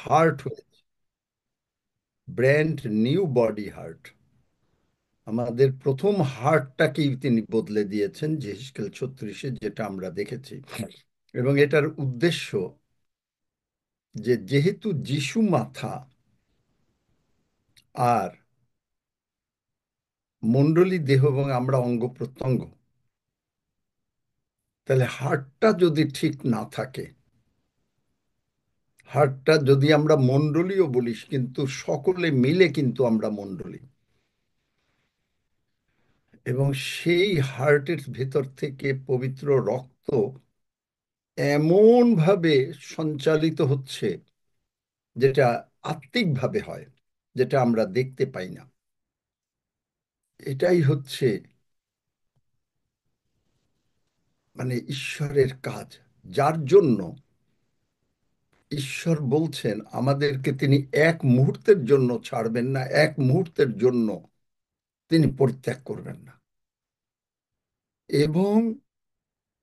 Heart হয়েছে, brand new body heart. আমাদের প্রথম হার্টটাকেই তিনি বদলে দিয়েছেন যেহেজকেল 36-এ, যেটা আমরা দেখেছি। এবং এটার উদ্দেশ্য যে যেহেতু যিশু মাথা আর মণ্ডলী দেহ এবং আমরা অঙ্গ প্রত্যঙ্গ, তাহলে হার্টটা যদি ঠিক না থাকে, হার্টটা যদি আমরা মণ্ডলীও বলিস, কিন্তু সকলে মিলে কিন্তু আমরা মণ্ডলী, এবং সেই হার্টের ভেতর থেকে পবিত্র রক্ত এমন ভাবে সঞ্চালিত হচ্ছে যেটা আত্মিকভাবে হয়, যেটা আমরা দেখতে পাই না। এটাই হচ্ছে মানে ঈশ্বরের কাজ, যার জন্য ঈশ্বর বলছেন আমাদেরকে তিনি এক মুহূর্তের জন্য ছাড়বেন না, এক মুহূর্তের জন্য তিনি পরিত্যাগ করবেন না। এবং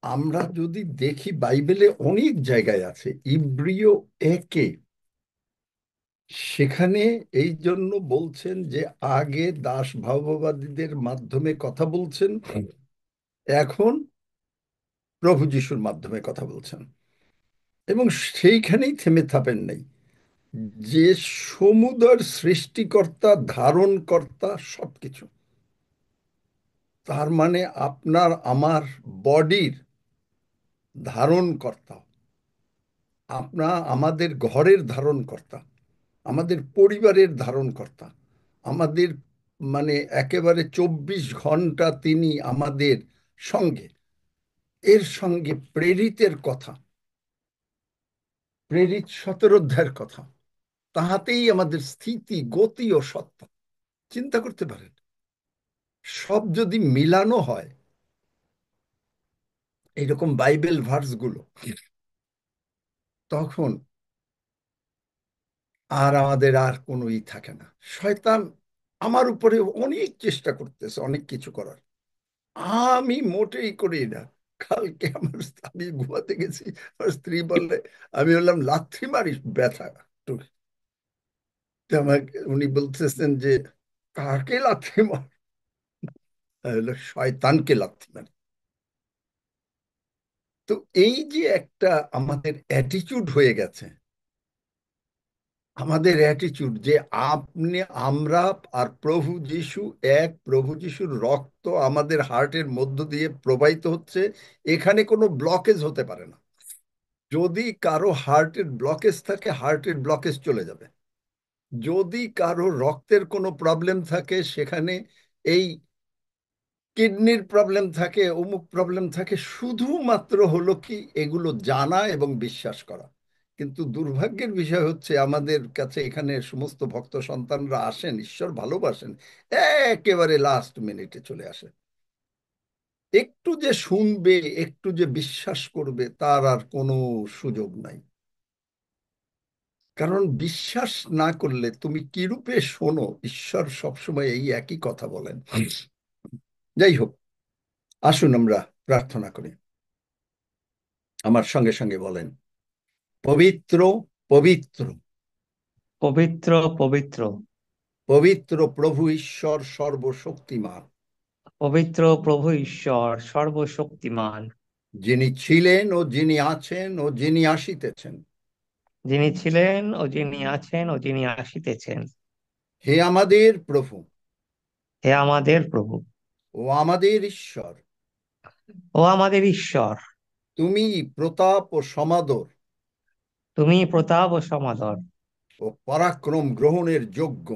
আমরা যদি দেখি বাইবেলে অনেক জায়গায় আছে, ইব্রিয় 1-এ সেখানে এই জন্য বলছেন যে আগে দাস ভাববাদীদের মাধ্যমে কথা বলছেন, এখন প্রভু যিশুর মাধ্যমে কথা বলছেন। এবং সেইখানেই থেমে থাকেন নাই, যে সমুদয়ের সৃষ্টিকর্তা, ধারণকর্তা, সবকিছু, তার মানে আপনার আমার বডির ধারণকর্তা, আমাদের ঘরের ধারণকর্তা, আমাদের পরিবারের ধারণকর্তা, আমাদের মানে একেবারে 24 ঘন্টা তিনি আমাদের সঙ্গে। এর সঙ্গে প্রেরিতের কথা, প্রেরিত 17 অধ্যায়ের কথা, তাহাতেই আমাদের স্থিতি, গতি ও সত্তা। চিন্তা করতে পারেন, সব যদি মিলানো হয় এইরকম বাইবেল ভার্সগুলো, তখন আর আমাদের আর কোনো থাকে না। শয়তান আমার উপরে অনেক চেষ্টা করতেছে, অনেক কিছু করার, আমি মোটেই করি না। কালকে আমি ঘুমাতে গেছি, আমার স্ত্রী বললে, আমি বললাম লাথি মারিস, ব্যথা তো আমাকে উনি বলতেছেন যে কাকে লাথি মার, হলো শয়তানকে লাথি মারি। তো এই যে একটা আমাদের অ্যাটিটিউড হয়ে গেছে, আমাদের অ্যাটিটিউড যে আপনি, আমরা আর প্রভু যিশু এক, প্রভু যিশুর রক্ত আমাদের হার্টের মধ্য দিয়ে প্রবাহিত হচ্ছে, এখানে কোনো ব্লকেজ হতে পারে না। যদি কারো হার্টের ব্লকেজ থাকে, হার্টের ব্লকেজ চলে যাবে। যদি কারো রক্তের কোনো প্রবলেম থাকে, সেখানে এই কিডনির প্রবলেম থাকে, অমুক প্রবলেম থাকে, শুধুমাত্র হলো কি এগুলো জানা এবং বিশ্বাস করা। কিন্তু দুর্ভাগ্যের বিষয় হচ্ছে আমাদের কাছে এখানে সমস্ত ভক্ত সন্তানরা আসেন, ঈশ্বর ভালোবাসেন, একেবারে লাস্ট মিনিটে চলে আসে। একটু যে শুনবে, একটু যে বিশ্বাস করবে, তার আর কোনো সুযোগ নাই। কারণ বিশ্বাস না করলে তুমি কিরূপে শোনো, ঈশ্বর সবসময় এই একই কথা বলেন। যাই হোক, আসুন আমরা প্রার্থনা করি। আমার সঙ্গে সঙ্গে বলেন, পবিত্র, পবিত্র, পবিত্র, পবিত্র, পবিত্র প্রভু ঈশ্বর সর্বশক্তিমান, পবিত্র প্রভু ঈশ্বর সর্বশক্তিমান, যিনি ছিলেন ও যিনি আছেন ও যিনি আসিতেছেন। যিনি ছিলেন ও যিনি আছেন ও যিনি আসিতেছেন। হে আমাদের প্রভু হে আমাদের প্রভু ও আমাদের ঈশ্বর, ও আমাদের ঈশ্বর, তুমি প্রতাপ ও সমাদর তুমি প্রতাপ ও সমাদর ও পরাক্রম গ্রহণের যোগ্য,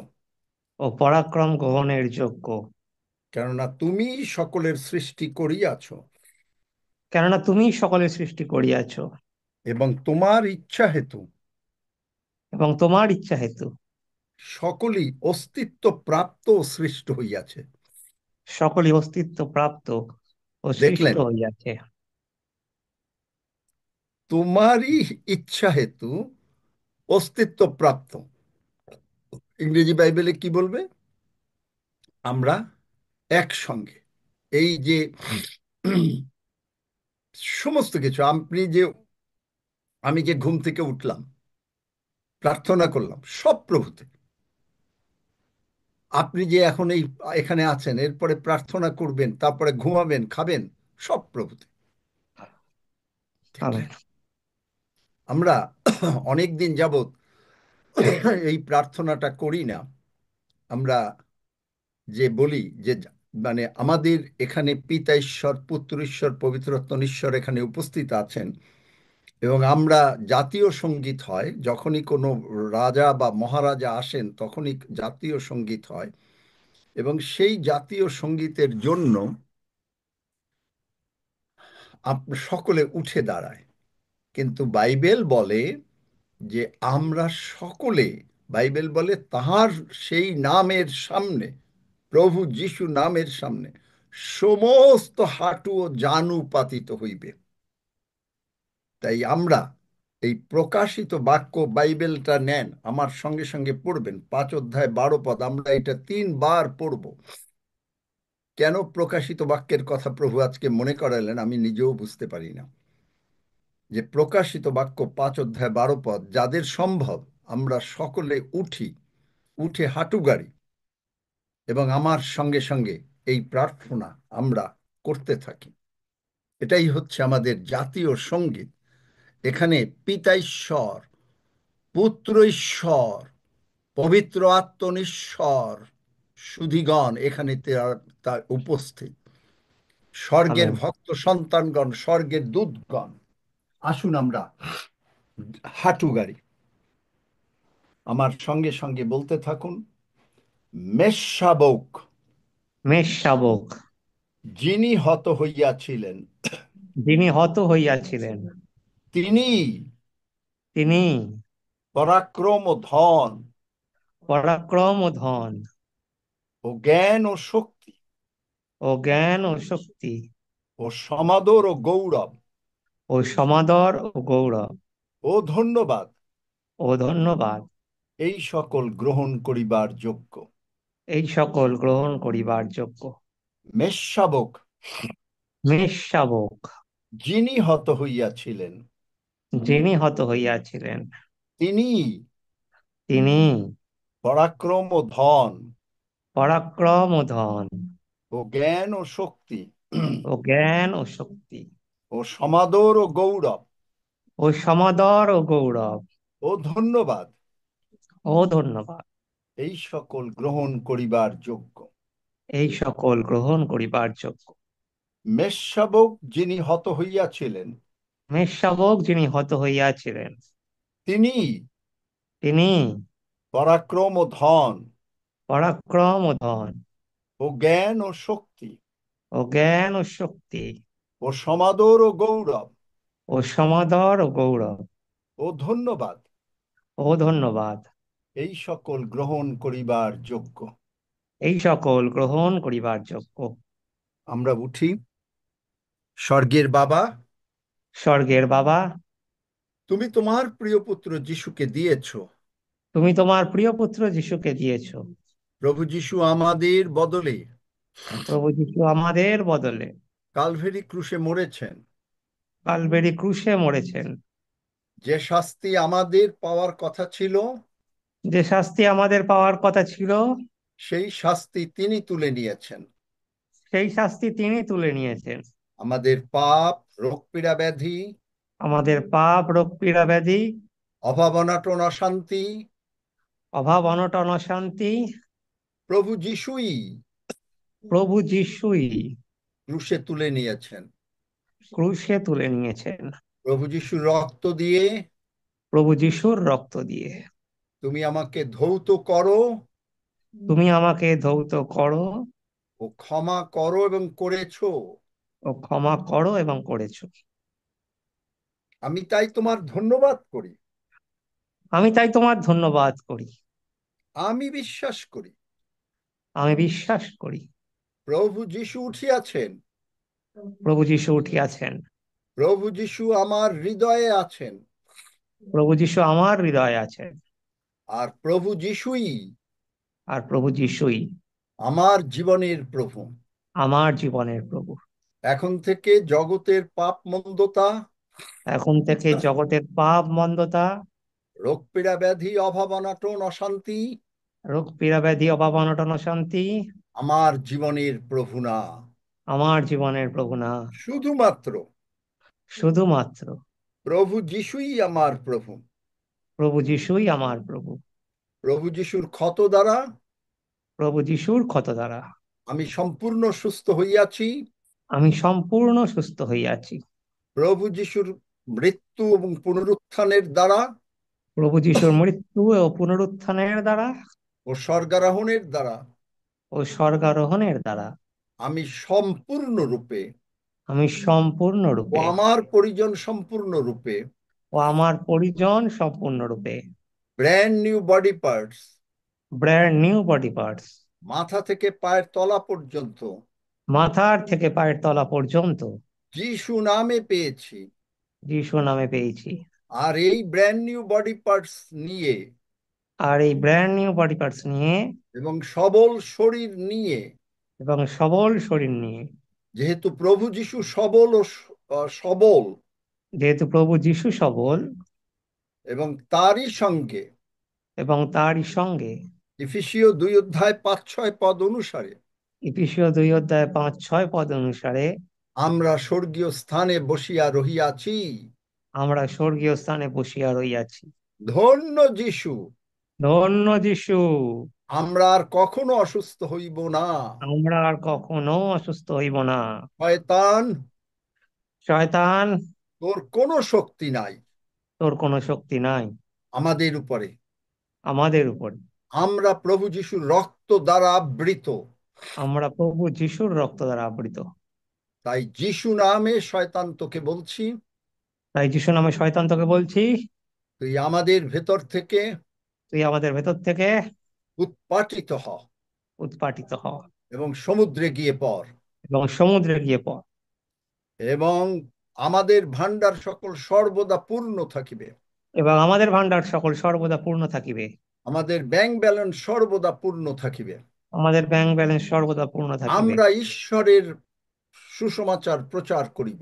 ও পরাক্রম গ্রহণের যোগ্য। কেননা তুমি সকলের সৃষ্টি করিয়াছ, কেননা তুমি সকলের সৃষ্টি করিয়াছ, এবং তোমার ইচ্ছা হেতু এবং তোমার ইচ্ছা হেতু সকলই অস্তিত্ব প্রাপ্ত ও সৃষ্ট হইয়াছে। সকলই অস্তিত্ব প্রাপ্ত ও সৃষ্ট দেখলেন, হইয়াছে। তোমারই ইচ্ছা হেতু অস্তিত্ব প্রাপ্ত। ইংরেজি বাইবেলে কি বলবে? আমরা একসঙ্গে, এই যে সমস্ত কিছু, আমি যে ঘুম থেকে উঠলাম, প্রার্থনা করলাম সব প্রভুতে। আপনি যে এখন এখানে আছেন, এরপরে প্রার্থনা করবেন, তারপরে ঘুমাবেন, খাবেন, সব প্রভুতে। আমেন। দেখলেন? আমরা অনেক দিন যাবত এই প্রার্থনাটা করি না। আমরা যে বলি যে মানে আমাদের এখানে পিতা ঈশ্বর, পুত্র ঈশ্বর, পবিত্রাত্মা ঈশ্বর এখানে উপস্থিত আছেন, এবং আমরা জাতীয় সঙ্গীত হয় যখনই কোনো রাজা বা মহারাজা আসেন, তখনই জাতীয় সঙ্গীত হয়, এবং সেই জাতীয় সঙ্গীতের জন্য সকলে উঠে দাঁড়ায়। কিন্তু বাইবেল বলে যে আমরা সকলে, বাইবেল বলে তাহার সেই নামের সামনে, প্রভু যিশু নামের সামনে সমস্ত হাঁটু ও জানু পাতিত হইবে। তাই আমরা এই প্রকাশিত বাক্য বাইবেলটা নেন, আমার সঙ্গে সঙ্গে পড়বেন, 5 অধ্যায় 12 পদ, আমরা এটা 3 বার পড়ব। কেন প্রকাশিত বাক্যের কথা প্রভু আজকে মনে করালেন আমি নিজেও বুঝতে পারি না। যে প্রকাশিত বাক্য 5 অধ্যায় 12 পদ, যাদের সম্ভব আমরা সকলে উঠি, উঠে হাঁটু গাড়ি, এবং আমার সঙ্গে সঙ্গে এই প্রার্থনা আমরা করতে থাকি। এটাই হচ্ছে আমাদের জাতীয় সঙ্গীত। এখানে পিতা ঈশ্বর, পুত্র ঈশ্বর, পবিত্র আত্মনিশ্বর সুধীগণ এখানে তার উপস্থিত, স্বর্গের আমেন। ভক্ত সন্তানগণ, স্বর্গের দূতগণ। আসুন আমরা হাঁটু গাড়ি, আমার সঙ্গে সঙ্গে বলতে থাকুন, মেষশাবক মেষ শাবক, যিনি হত হইয়াছিলেন, যিনি হত হইয়াছিলেন, তিনি তিনি পরাক্রম ও ধন পরাক্রম ও ধন ও জ্ঞান ও শক্তি ও জ্ঞান ও শক্তি ও সমাদর ও গৌরব ও সমাদর ও গৌরব ও ধন্যবাদ ও ধন্যবাদ এই সকল গ্রহণ করিবার যোগ্য। এই সকল গ্রহণ করিবার যোগ্য। মেষশাবক মেষ শাবক, যিনি হত হইয়াছিলেন, যিনি হত হইয়াছিলেন, তিনি তিনি পরাক্রম ও ধন পরাক্রম ও ধন ও জ্ঞান ও শক্তি ও জ্ঞান ও শক্তি ও সমাদর ও গৌরব ও সমাদর ও গৌরব ও ধন্যবাদ ও ধন্যবাদ এই সকল গ্রহণ করিবার যোগ্য। এই সকল গ্রহণ করিবার যোগ্য। মেষশাবক যিনি হত হইয়াছিলেন, মেষ শাবক যিনি হত হইয়াছিলেন, তিনি তিনি পরাক্রম ও ধন পরাক্রম ও ধন ও জ্ঞান ও শক্তি ও জ্ঞান ও শক্তি ও সমাদর ও গৌরব ও সমাদর ও গৌরব ও ধন্যবাদ ও ধন্যবাদ এই সকল গ্রহণ করিবার যোগ্য। এই সকল গ্রহণ করিবার যোগ্য। আমরা উঠি। স্বর্গের বাবা, স্বর্গের বাবা, তুমি তোমার প্রিয় পুত্র যিশুকে দিয়েছ। তুমি তোমার প্রিয় পুত্র যিশুকে দিয়েছ। প্রভু যিশু আমাদের বদলে প্রভু যিশু আমাদের বদলে কালভেরি ক্রুশে মরেছেন। কালবেরি ক্রুশে মরেছেন। যে শাস্তি আমাদের পাওয়ার কথা ছিল, যে শাস্তি আমাদের পাওয়ার কথা ছিল, সেই শাস্তি তিনি তুলে নিয়েছেন। সেই শাস্তি তিনি তুলে নিয়েছেন। আমাদের পাপ, রোগপীড়া ব্যাধি, আমাদের পাপ, রোগ, পীড়া, ব্যাধি, অভাব, অনাটন, অশান্তি অভাব, অনটন, অশান্তি প্রভু যিশুই প্রভু যিশুই ক্রুশে তুলে নিয়েছেন। ক্রুশে তুলে নিয়েছেন। প্রভু যিশুর রক্ত দিয়ে প্রভু যিশুর রক্ত দিয়ে তুমি আমাকে ধৌত করো তুমি আমাকে ধৌত করো ও ক্ষমা করো এবং করেছো। ও ক্ষমা করো এবং করেছো। আমি তাই তোমার ধন্যবাদ করি। আমি তাই তোমার ধন্যবাদ করি। আমি বিশ্বাস করি আমি বিশ্বাস করি প্রভু যিশু উঠিয়াছেন। প্রভু যিশু উঠিয়াছেন। প্রভু যিশু আমার হৃদয়ে আছেন। প্রভু যিশু আমার হৃদয়ে আছেন। আর প্রভু যিশুই আর প্রভু যিশুই আমার জীবনের প্রভু। আমার জীবনের প্রভু। এখন থেকে জগতের পাপ মন্দতা এখন থেকে জগতের পাপ মন্দতা রোগ পীড়া ব্যাধি অভাব অনটন অশান্তি রোগ পীড়া ব্যাধি অভাব অনটন অশান্তি আমার জীবনের প্রভু না। আমার জীবনের প্রভু না। শুধুমাত্র শুধুমাত্র প্রভু যিশুই আমার প্রভু। প্রভু যিশুই আমার প্রভু। প্রভু যিশুর ক্ষত দ্বারা প্রভু যিশুর ক্ষত দ্বারা আমি সম্পূর্ণ সুস্থ হইয়াছি। আমি সম্পূর্ণ সুস্থ হইয়াছি। প্রভু যিশুর মৃত্যু এবং পুনরুত্থানের দ্বারা প্রভু যিশুর মৃত্যু ও পুনরুত্থানের দ্বারা ও স্বর্গারোহণের দ্বারা ও স্বর্গারোহণের দ্বারা আমি সম্পূর্ণরূপে আমি ও সম্পূর্ণরূপে আমার পরিজন সম্পূর্ণরূপে ও আমার পরিজন সম্পূর্ণরূপে brand new body parts, brand new body parts, মাথা থেকে পায়ের তলা পর্যন্ত মাথার থেকে পায়ের তলা পর্যন্ত যিশু নামে পেয়েছি। যিশু নামে পেয়েছি। আর এই ব্র্যান্ড নিউ বডি পার্টস নিয়ে আর এই ব্র্যান্ড নিউ বডি পার্টস নিয়ে এবং সবল শরীর নিয়ে, এবং সবল শরীর নিয়ে, যেহেতু প্রভু যিশু সবল ও সবল, যেহেতু প্রভু যিশু সবল এবং তারই সঙ্গে এবং তারই সঙ্গে ইফিসীয় 2 অধ্যায় 5-6 পদ অনুসারে ইফিসীয় 2 অধ্যায় 5-6 পদ অনুসারে আমরা স্বর্গীয় স্থানে বসিয়া রহিয়াছি। আমরা স্বর্গীয় স্থানে বসিয়া রইয়াছি। ধন্য যিশু। ধন্য যিশু। আমরা আর কখনো অসুস্থ হইব না। আমরা আর কখনো অসুস্থ হইব না। শয়তান, শয়তান, তোর কোনো শক্তি নাই তোর কোনো শক্তি নাই আমাদের উপরে। আমাদের উপর। আমরা প্রভু যিশুর রক্ত দ্বারা আবৃত। আমরা প্রভু যিশুর রক্ত দ্বারা আবৃত। তাই যিশু নামে শয়তান তোকে বলছি, তাই যিশু নামে শয়তান তোকে বলছি, তুই আমাদের ভেতর থেকে তুই আমাদের ভেতর থেকে উৎপাটিত হ উৎপাটিত হ এবং সমুদ্রে গিয়ে পড়। এবং সমুদ্রে গিয়ে পড়। এবং আমাদের ভান্ডার সকল সর্বদা পূর্ণ থাকিবে। এবং আমাদের ভান্ডার সকল সর্বদা পূর্ণ থাকিবে। আমাদের ব্যাংক ব্যালেন্স সর্বদা পূর্ণ থাকিবে। আমাদের ব্যাংক ব্যালেন্স সর্বদা পূর্ণ থাকিবে। আমরা ঈশ্বরের সুসমাচার প্রচার করিব।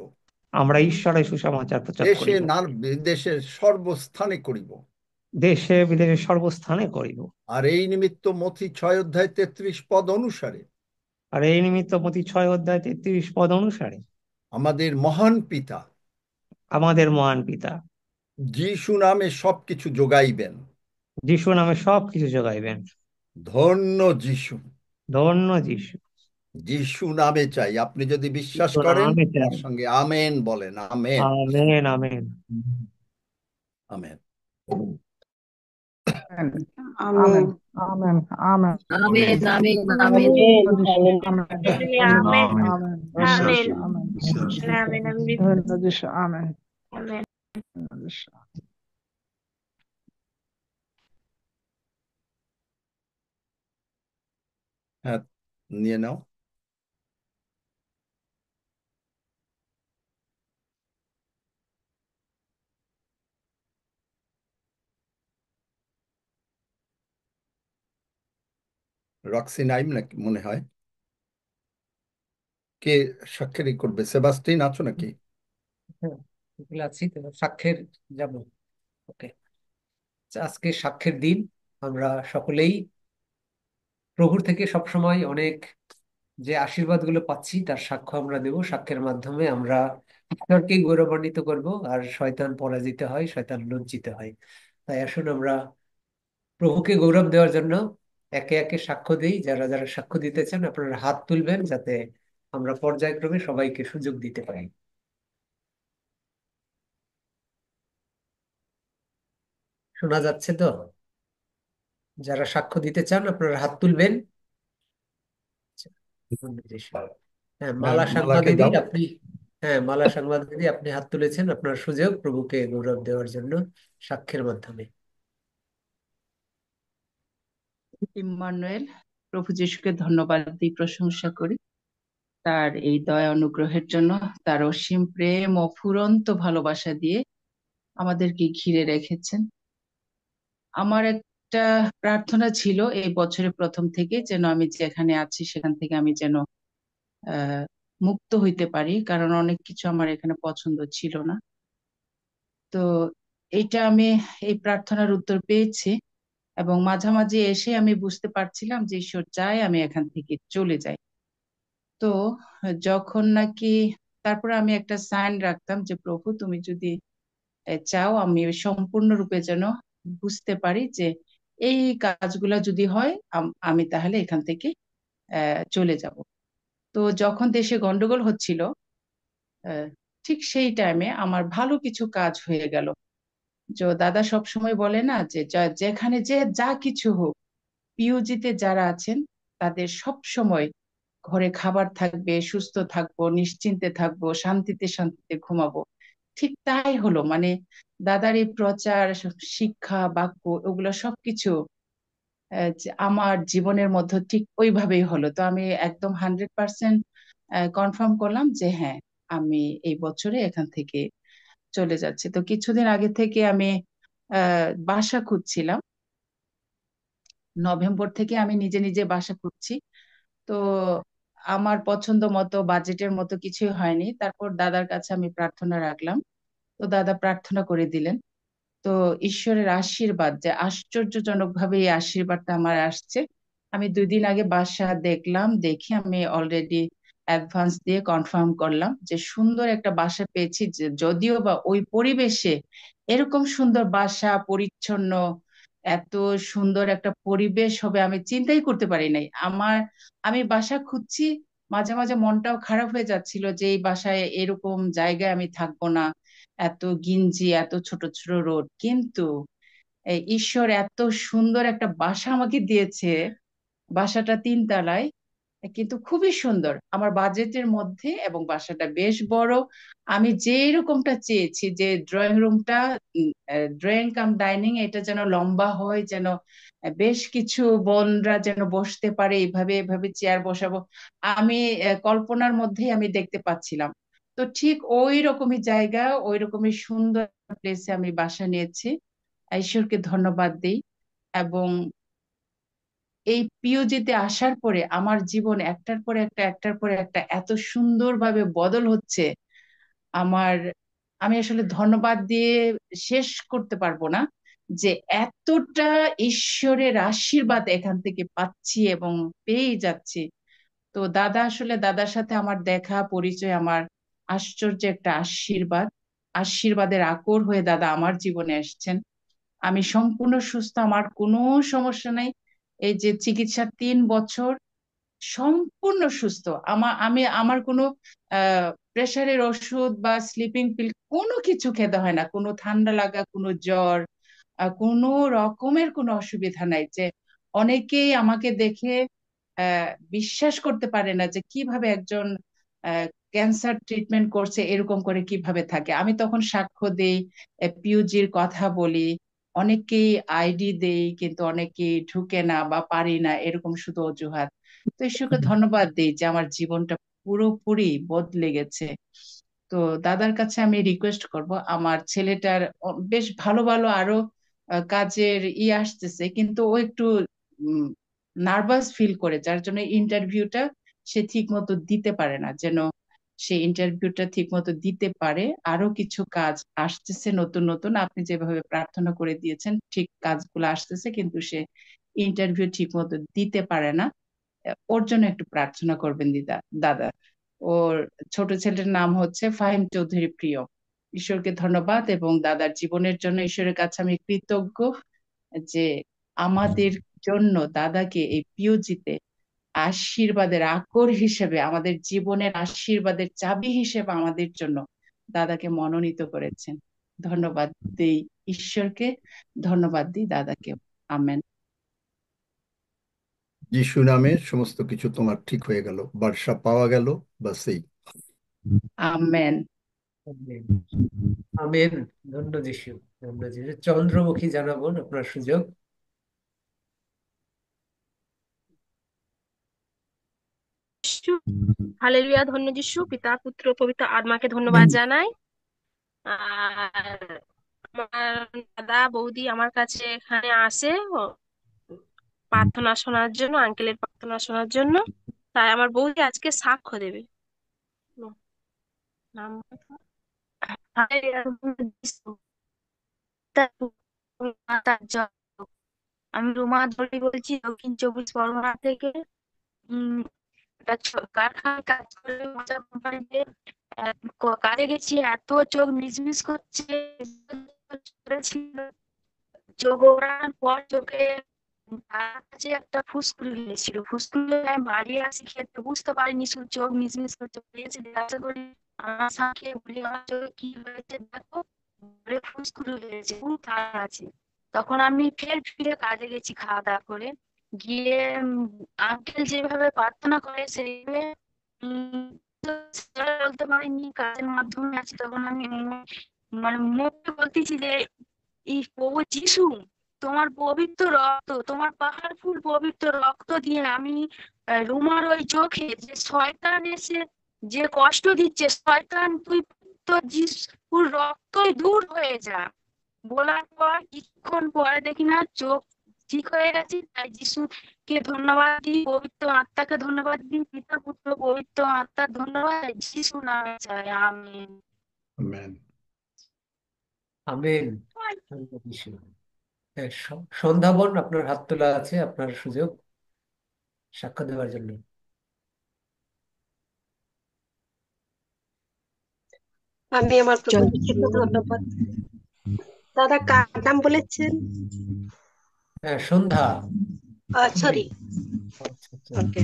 আমরা ঈশ্বরের সুসমাচার প্রচার দেশে করিব। না বিদেশের সর্বস্থানে করিব। দেশে বিদেশে সর্বস্থানে করিব। আর এই নিমিত্ত মথি 6 অধ্যায় 33 পদ অনুসারে আর এই নিমিত্ত মথি 6 অধ্যায় 33 পদ অনুসারে আমাদের মহান পিতা আমাদের মহান পিতা যিশু নামে সবকিছু যোগাইবেন। যিশু নামে সবকিছু যোগাইবেন। ধন্য যিশু। ধন্য যিশু। যিশু নামে চাই। আপনি যদি বিশ্বাস যিশু করেন নামে আমার চাই। সঙ্গে আমেন বলেন। Amen. Amen amen. Amen. Amen. Amen. Amen. Amen. Amen. Amen. Amen. Amen. Amen. Amen. Hallelujah. Amen. Amen. Amen. Amen. Amen. বিশ্বাসী Amen. বিশ্বাসী Amen. Amen. Amen. Amen. হ্যাঁ, নিয়ে নাও। রক্সি নাইম নাকি মনে হয়। কে সাক্ষাৎ করবে? সেবাস্টিন আছো নাকি? আছি তো সাক্ষ্যের যাব। ওকে, আজকে সাক্ষ্যের দিন। আমরা সকলেই প্রভুর থেকে সবসময় অনেক যে আশীর্বাদ গুলো পাচ্ছি তার সাক্ষ্য আমরা দেব। সাক্ষ্যের মাধ্যমে আমরা ঈশ্বরকে গৌরবান্বিত করব, আর শয়তান পরাজিত হয়, শয়তান লজ্জিত হয়। তাই আসুন আমরা প্রভুকে গৌরব দেওয়ার জন্য একে একে সাক্ষ্য দেই। যারা যারা সাক্ষ্য দিতে চান আপনারা হাত তুলবেন, যাতে আমরা পর্যায়ক্রমে সবাইকে সুযোগ দিতে পারি। শোনা যাচ্ছে তো? যারা সাক্ষ্য দিতে চান আপনারা হাত তুলবেন। হ্যাঁ, হ্যাঁ, মালা মালাকে সাংবাদিক দাও। আপনি। হ্যাঁ, মালা সাংবাদিক আপনি হাত তুলেছেন, আপনার সুযোগ প্রভুকে গৌরব দেওয়ার জন্য সাক্ষ্যের মাধ্যমে। ইম্মানুয়েল, প্রভু যিশুকে ধন্যবাদ দিই, প্রশংসা করি তার এই দয়া অনুগ্রহের জন্য, তার অসীম প্রেম ও ফুরন্ত ভালোবাসা দিয়ে আমাদেরকে ঘিরে রেখেছেন। আমার একটা প্রার্থনা ছিল এই বছরের প্রথম থেকে, যেন আমি যেখানে আছি সেখান থেকে আমি যেন মুক্ত হইতে পারি, কারণ অনেক কিছু আমার এখানে পছন্দ ছিল না। তো এইটা আমি এই প্রার্থনার উত্তর পেয়েছি, এবং মাঝামাঝি এসে আমি বুঝতে পারছিলাম যে ঈশ্বর চায় আমি এখান থেকে চলে যাই। তো যখন নাকি তারপরে আমি একটা সাইন রাখতাম যে প্রভু তুমি যদি চাও আমি সম্পূর্ণরূপে যেন বুঝতে পারি যে এই কাজগুলা যদি হয় আমি তাহলে এখান থেকে চলে যাব। তো যখন দেশে গন্ডগোল হচ্ছিল, আহ, ঠিক সেই টাইমে আমার ভালো কিছু কাজ হয়ে গেল। যে দাদা সব সময় বলে না যে যেখানে যে যা কিছু হোক, পিওজিতে যারা আছেন তাদের সব সময় ঘরে খাবার থাকবে, সুস্থ থাকবো, নিশ্চিন্তে থাকবো, শান্তিতে শান্তিতে ঘুমাবো। ঠিক তাই হলো, মানে দাদার এই প্রচার, শিক্ষা, বাক্য, ওগুলো সবকিছু যে আমার জীবনের মধ্যে ঠিক ওইভাবেই হলো। তো আমি একদম 100% কনফার্ম করলাম যে হ্যাঁ, আমি এই বছরে এখান থেকে চলে যাচ্ছি। তো কিছুদিন আগে থেকে আমি বাসা খুঁজছিলাম। নভেম্বর থেকে আমি নিজে নিজে বাসা খুঁজছি। তো আমার পছন্দ মতো, বাজেটের মতো কিছুই হয়নি। তারপর দাদার কাছে আমি প্রার্থনা রাখলাম। তো দাদা প্রার্থনা করে দিলেন। তো ঈশ্বরের আশীর্বাদ যে আশ্চর্যজনক ভাবে এই আশীর্বাদটা আমার আসছে। আমি 2 দিন আগে বাসা দেখলাম, দেখে আমি অলরেডি অ্যাডভান্স দিয়ে কনফার্ম করলাম যে সুন্দর একটা বাসা পেয়েছি। যে যদিও বা ওই পরিবেশে এরকম সুন্দর বাসা, পরিচ্ছন্ন, এত সুন্দর একটা পরিবেশ হবে আমি চিন্তাই করতে পারি নাই। আমি বাসা খুঁজছি, মাঝে মাঝে মনটাও খারাপ হয়ে যাচ্ছিল যে এই বাসায়, এরকম জায়গায় আমি থাকবো না, এত গিঞ্জি, এত ছোট ছোট রোড। কিন্তু এই ঈশ্বর এত সুন্দর একটা বাসা আমাকে দিয়েছে। বাসাটা 3 তলায়, কিন্তু খুবই সুন্দর আমার বাজেটের মধ্যে, এবং বাসাটা বেশ বড়। আমি যে এরকমটা চেয়েছি যে ড্রয়িং রুমটা, ড্রয়িং কাম ডাইনিং, এটা যেন লম্বা হয়, যেন বেশ কিছু বোনরা যেন বসতে পারে, এইভাবে এভাবে চেয়ার বসাবো, আমি কল্পনার মধ্যেই আমি দেখতে পাচ্ছিলাম। তো ঠিক ওই রকমই জায়গা, ওই রকমই সুন্দর প্লেসে আমি বাসা নিয়েছি। ঈশ্বরকে ধন্যবাদ দিই। এবং এই পিওজিতে আসার পরে আমার জীবন একটার পরে একটা, একটার পরে একটা এত সুন্দরভাবে বদল হচ্ছে। আমার আমি আসলে ধন্যবাদ দিয়ে শেষ করতে পারবো না যে এতটা ঈশ্বরের আশীর্বাদ এখান থেকে পাচ্ছি এবং পেয়ে যাচ্ছি। তো দাদা, আসলে দাদার সাথে আমার দেখা পরিচয় আমার আশ্চর্য একটা আশীর্বাদ। আশীর্বাদের আকর হয়ে দাদা আমার জীবনে এসেছেন। আমি সম্পূর্ণ সুস্থ, আমার কোনো সমস্যা নাই। এই যে চিকিৎসা 3 বছর সম্পূর্ণ সুস্থ। আমার কোনো প্রেসারের ওষুধ বা স্লিপিং পিল কোনো কিছু খেতে হয় না, কোনো ঠান্ডা লাগা, কোনো জ্বর, কোনো রকমের কোনো অসুবিধা নাই। যে অনেকেই আমাকে দেখে আহ বিশ্বাস করতে পারে না যে কিভাবে একজন ক্যান্সার ট্রিটমেন্ট করছে, এরকম করে কিভাবে থাকে। আমি তখন সাক্ষ্য দেই, পিউজির কথা বলি, অনেকেই আইডি দেই, কিন্তু অনেকেই ঢুকে না বা পারি না, এরকম শুধু অজুহাত। তো ঈশ্বরকে ধন্যবাদ দিই যে আমার জীবনটা পুরোপুরি বদলে গেছে। তো দাদার কাছে আমি রিকোয়েস্ট করব, আমার ছেলেটার বেশ ভালো ভালো আরো কাজের আসতেছে, কিন্তু ও একটু নার্ভাস ফিল করে, যার জন্য ইন্টারভিউটা সে ঠিক মতো দিতে পারে না। যেন সে ইন্টারভিউটা ঠিক মতো দিতে পারে। আরো কিছু কাজ আসতেছে নতুন নতুন, আপনি যেভাবে প্রার্থনা করে দিয়েছেন ঠিক কাজগুলো আসতেছে, কিন্তু সে ইন্টারভিউ ঠিক মতো দিতে পারে না। ওর জন্য একটু প্রার্থনা করবেন দিদা, দাদা। ওর ছোট ছেলের নাম হচ্ছে ফাহিম চৌধুরী প্রিয়। ঈশ্বরকে ধন্যবাদ, এবং দাদার জীবনের জন্য ঈশ্বরের কাছে আমি কৃতজ্ঞ যে আমাদের জন্য দাদাকে এই পিওজিতে আশীর্বাদের আকর হিসেবে, আমাদের জীবনের আশীর্বাদের চাবি হিসেবে আমাদের জন্য দাদাকে মনোনীত করেছেন। ধন্যবাদ দিই ঈশ্বরকে, ধন্যবাদ দিই দাদাকে। আমেন। যিশু নামে সমস্ত কিছু তোমার ঠিক হয়ে গেল, বর্ষা পাওয়া গেল, বাস এই। আমেন। আমেন। আমেন। ধন্য যিশু। ধন্য যিশু। চন্দ্রমুখী জানাবোন, আপনার সুযোগ। যিশু, হালেলুয়া। ধন্য যিশু, পিতা পুত্র পবিত্র আত্মাকে ধন্যবাদ জানাই। আর আমার দাদা বৌদি আমার কাছে এখানে আসে প্রার্থনা শোনার জন্য, আঙ্কেলের প্রার্থনা শোনার জন্য। তাই আমার বৌদি আজকে সাক্ষ্য দেবে। নাম হালেলুয়া, ধন্য যিশু। তার জন্য আমি রুমা ধরি বলছি দক্ষিণ চব্বিশ পরগনা থেকে। উম একটা কারখানায় কাজ করে মোচা কোম্পানিতে কাজে গেছি, এত চোখ মিচমিচ করছে। ছিল চোখ ওড়ানোর পর চোখে তার কাছে একটা ফুসকুড়ি হয়েছিল, ফুসকুড়ি আমি বাড়ি আসি খেতে বুঝতে পারিনি, শুধু চোখ মিচমিচ করতে পেরেছি। জিজ্ঞাসা করি আমার সাথে, বলি আমার চোখে কি হয়েছে দেখো, বলে ফুসকুড়ি হয়েছে, খুব তার আছে। তখন আমি ফের ফিরে কাজে গেছি খাওয়া দাওয়া করে, গিয়ে আঙ্কেল যেভাবে প্রার্থনা করে সেইভাবে উম, তো সেটা বলতে পারিনি, কাজের মাধ্যমে আছি। তখন আমি মানে মুখে বলতেছি যে এই প্রভু যিশু, তোমার পবিত্র রক্ত, তোমার পাহাড়ফুল পবিত্র রক্ত দিয়ে আমি রুমার ওই চোখে যে শয়তান এসে যে কষ্ট দিচ্ছে, শয়তান তুই তো যিশুর রক্তই দূর হয়ে যা। বলার পর কিছুক্ষণ পরে দেখি না চোখ ঠিক হয়ে গেছে। তাই যিশুকে ধন্যবাদ দিই, পবিত্র আত্মাকে ধন্যবাদ দিই, পিতা পুত্র পবিত্র আত্মার ধন্যবাদ, যিশু নামে চাই, আমিন। আমেন। আমেন। সন্ধ্যাবন, আপনার হাত তোলা আছে, আপনার সুযোগ সাক্ষ্য দেওয়ার জন্য। আমি আমার জয় প্রভুকে ধন্যবাদ। দাদা কার নাম বলেছেন? হ্যাঁ, সন্ধ্যা। সরি। আচ্ছা, আচ্ছা। ওকে,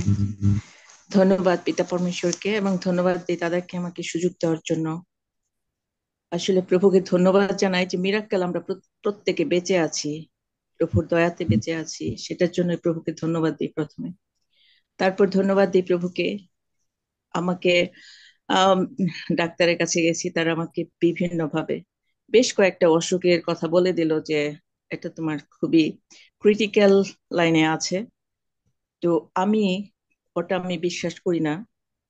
ধন্যবাদ পিতা পরমেশ্বরকে এবং ধন্যবাদ দিই দাদাকে আমাকে সুযোগ দেওয়ার জন্য। আসলে প্রভুকে ধন্যবাদ জানাই যে মিরাক্কেল আমরা প্রত্যেকে বেঁচে আছি, প্রভুর দয়াতে বেঁচে আছি, সেটার জন্য প্রভুকে ধন্যবাদ দিই প্রথমে। তারপর ধন্যবাদ দিই প্রভুকে, আমাকে আহ ডাক্তারের কাছে গেছি, তারা আমাকে বিভিন্ন ভাবে বেশ কয়েকটা অসুখের কথা বলে দিল যে এটা তোমার খুবই ক্রিটিক্যাল লাইনে আছে। তো আমি আমি বিশ্বাস করি না।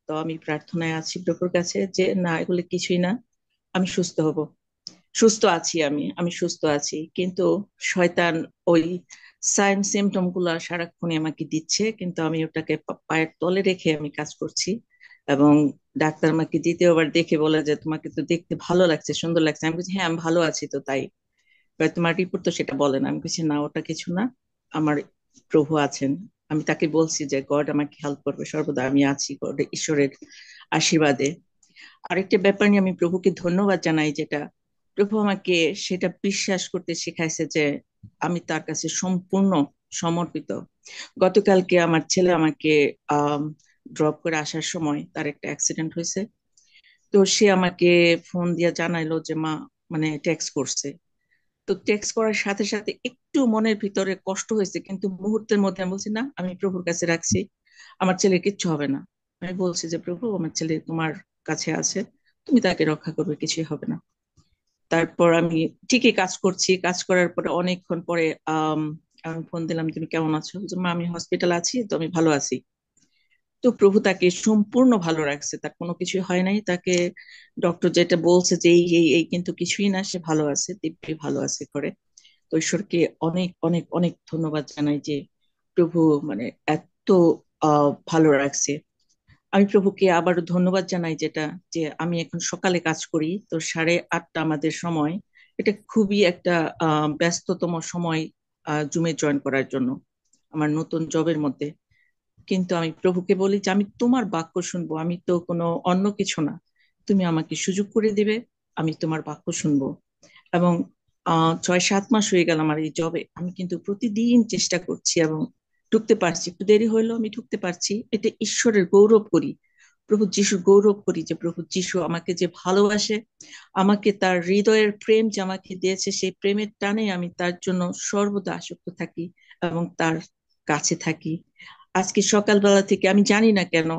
তো আমি প্রার্থনায় আছি প্রভুর কাছে যে না, এগুলো কিছুই না, আমি সুস্থ হব, সুস্থ আছি, আমি সুস্থ আছি। কিন্তু শয়তান ওই সাইন সিমটম গুলা সারাক্ষণই আমাকে দিচ্ছে, কিন্তু আমি ওটাকে পায়ের তলে রেখে আমি কাজ করছি। এবং ডাক্তার আমাকে দ্বিতীয়বার দেখে বলে যে তোমাকে তো দেখতে ভালো লাগছে, সুন্দর লাগছে। আমি বলছি হ্যাঁ আমি ভালো আছি তো, তাই তোমার রিপোর্ট তো সেটা বলে না। আমি বলছি না, ওটা কিছু না, আমার প্রভু আছেন। আমি তাকে বলছি যে গড আমাকে হেল্প করবে, সর্বদা আমি আছি গড ঈশ্বরের আশীর্বাদে। আরেকটা ব্যাপার নিয়ে আমি প্রভুকে ধন্যবাদ জানাই, যেটা প্রভু আমাকে সেটা বিশ্বাস করতে শিখাইছে যে আমি তার কাছে সম্পূর্ণ সমর্পিত। গতকালকে আমার ছেলে আমাকে ড্রপ করে আসার সময় তার একটা অ্যাক্সিডেন্ট হয়েছে। তো সে আমাকে ফোন দিয়ে জানাইলো যে মা, মানে টেক্সট করছে। তো টেক্সট করার সাথে সাথে একটু মনের ভিতরে কষ্ট হয়েছে, কিন্তু মুহূর্তের মধ্যে আমি বলছি না, আমি প্রভুর কাছে রাখছি, আমার ছেলের কিচ্ছু হবে না। আমি বলছি যে প্রভু আমার ছেলে তোমার কাছে আছে, তুমি তাকে রক্ষা করবে, কিছুই হবে না। তারপর আমি ঠিকই কাজ করছি, কাজ করার পরে অনেকক্ষণ পরে আমি ফোন দিলাম, তুমি কেমন আছো? যে মা আমি হসপিটাল আছি, তো আমি ভালো আছি। তো প্রভু তাকে সম্পূর্ণ ভালো রাখছে, তার কোনো কিছু হয় নাই। তাকে ডক্টর যেটা বলছে যে এই এই এই কিন্তু কিছুই না, সে ভালো আছে, দিব্যি ভালো আছে করে। তো ঈশ্বরকে অনেক অনেক অনেক ধন্যবাদ জানাই যে প্রভু মানে এত ভালো রাখছে। আমি প্রভুকে আবারও ধন্যবাদ জানাই, যেটা যে আমি এখন সকালে কাজ করি, তো 8:30 আমাদের সময়, এটা খুবই একটা ব্যস্ততম সময় জুমে জয়েন করার জন্য আমার নতুন জবের মধ্যে। কিন্তু আমি প্রভুকে বলি যে আমি তোমার বাক্য শুনবো, আমি তো কোনো অন্য কিছু না, তুমি আমাকে সুযোগ করে দিবে, আমি তোমার বাক্য শুনবো। এবং 6-7 মাস হয়ে গেল আমার এই জবে, আমি কিন্তু প্রতিদিন চেষ্টা করছি এবং ঢুকতে পারছি, একটু দেরি হইলেও আমি ঢুকতে পারছি। এটা ঈশ্বরের গৌরব করি, প্রভু যিশুর গৌরব করি যে প্রভু যিশু আমাকে যে ভালোবাসে, আমাকে তার হৃদয়ের প্রেম যে আমাকে দিয়েছে, সেই প্রেমের টানে আমি তার জন্য সর্বদা আসক্ত থাকি এবং তার কাছে থাকি। আজকে সকালবেলা থেকে আমি জানি না কেন,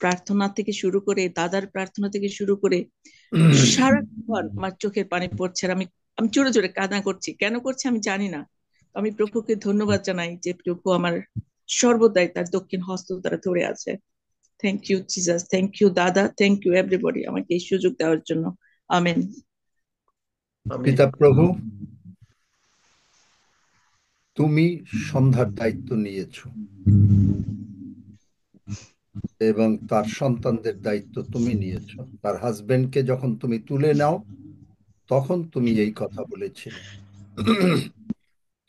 প্রার্থনা থেকে শুরু করে, দাদার প্রার্থনা থেকে শুরু করে সারাক্ষণ আমার চোখের পানি পড়ছে, আর আমি আমি জোরে জোরে কান্না করছি। কেন করছি আমি জানি না। আমি প্রভুকে ধন্যবাদ জানাই যে প্রভু আমার সর্বদাই তার দক্ষিণ হস্ত দ্বারা ধরে আছে। Thank you Jesus, thank you দাদা, থ্যাংক ইউ এভরিবডি আমাকে এই সুযোগ দেওয়ার জন্য। আমেন। পিতা প্রভু, তুমি সন্ধ্যার দায়িত্ব নিয়েছো এবং তার সন্তানদের দায়িত্ব তুমি নিয়েছো। তার হাজবেন্ডকে যখন তুমি তুলে নাও, তখন তুমি এই কথা বলেছিলে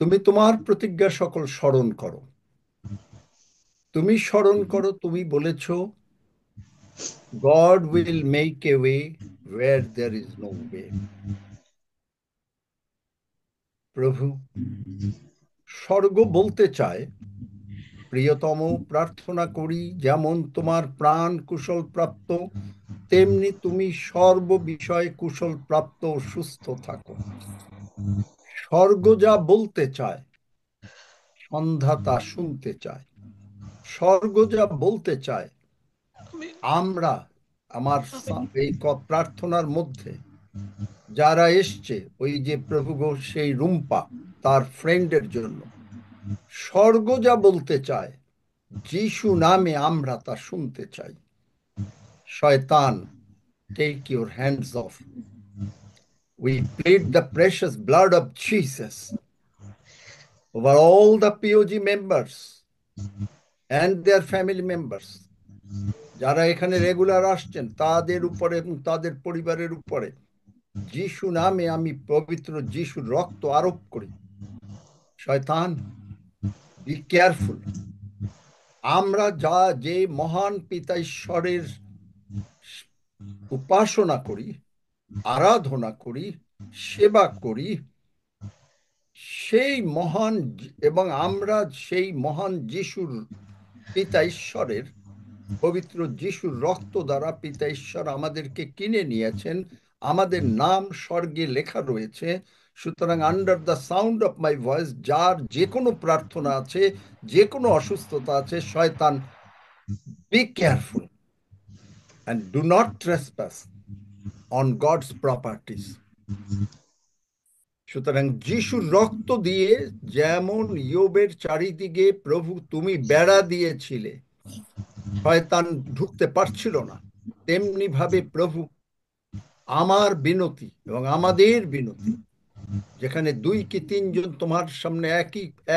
তুমি তোমার প্রতিজ্ঞা সকল স্মরণ করো। তুমি স্মরণ করো, তুমি বলেছ, God will make a way where there is no way. প্রভু, স্বর্গ বলতে চায়, প্রিয়তম, প্রার্থনা করি যেমন তোমার প্রাণ কুশল প্রাপ্ত, তেমনি তুমি সর্ব বিষয়ে কুশল প্রাপ্ত ও সুস্থ থাকো। স্বর্গ যা বলতে চায়, সন্ধ্যা তা শুনতে চায়। স্বর্গ যা বলতে চায়, আমরা আমার এই প্রার্থনার মধ্যে যারা এসছে, ওই যে প্রভু গো সেই রুম্পা তার ফ্রেন্ডের জন্য, স্বর্গ যা বলতে চায়, যিশু নামে আমরা তা শুনতে চাই। শয়তান, take your hands off. We plead the precious blood of Jesus over all the POG members and their family members, যারা এখানে রেগুলার আসছেন, তাদের উপরে এবং তাদের পরিবারের উপরে যিশু নামে আমি পবিত্র যিশুর রক্ত আরোপ করি। শয়তান, বি কেয়ারফুল। আমরা যে মহান পিতা ঈশ্বরের উপাসনা করি, আরাধনা করি, সেবা করি, সেই মহান এবং আমরা সেই মহান যিশুর, পিতা ঈশ্বরের পবিত্র যিশুর রক্ত দ্বারা পিতা ঈশ্বর আমাদেরকে কিনে নিয়েছেন, আমাদের নাম স্বর্গে লেখা রয়েছে। সুতরাং under the sound of my voice, যার যে কোনো প্রার্থনা আছে, যে কোনো অসুস্থতা আছে, শয়তান, be careful and do not trespass on God's properties. সুতরাং যিশুর রক্ত দিয়ে যেমন ইয়োবের চারিদিকে প্রভু তুমি বেড়া দিয়েছিলে, শয়তান ঢুকতে পারছিল না, তেমনি ভাবে প্রভু আমার বিনতি এবং আমাদের বিনতি, যেখানে 2 কি 3 জন তোমার সামনে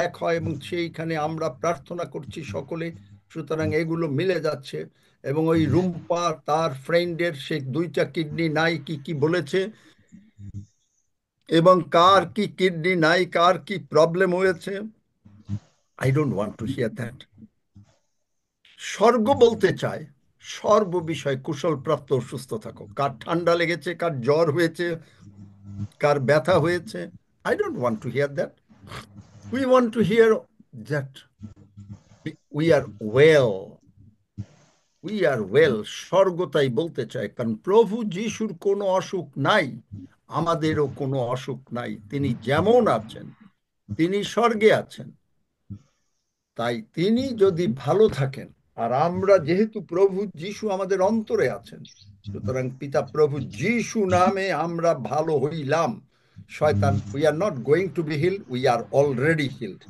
এক হয় এবং সেইখানে আমরা প্রার্থনা করছি সকলে, সুতরাং এগুলো মিলে যাচ্ছে। এবং ওই রুম্পা তার ফ্রেন্ডের সে 2টা কিডনি নাই কি কি বলেছে, এবং কার কি কিডনি নাই, কার কি প্রবলেম হয়েছে, I don't want to here that. স্বর্গ বলতে চায়, সর্ব বিষয় কুশল প্রাপ্ত ও সুস্থ থাকো। কার ঠান্ডা লেগেছে, কার জ্বর হয়েছে, কার ব্যথা হয়েছে, I don't want to here that. We want to here that we are well, we are well. স্বর্গ তাই বলতে চায়, কারণ প্রভু যিশুর কোনো অসুখ নাই, আমাদেরও কোনো অসুখ নাই। তিনি যেমন আছেন, তিনি স্বর্গে আছেন। তাই তিনি যদি ভালো থাকেন, আর আমরা যেহেতু প্রভু যিশু আমাদের অন্তরে আছেন, সুতরাং পিতা প্রভু যিশু নামে আমরা ভালো হইলাম। শয়তান, we are not going to be healed, we are already healed.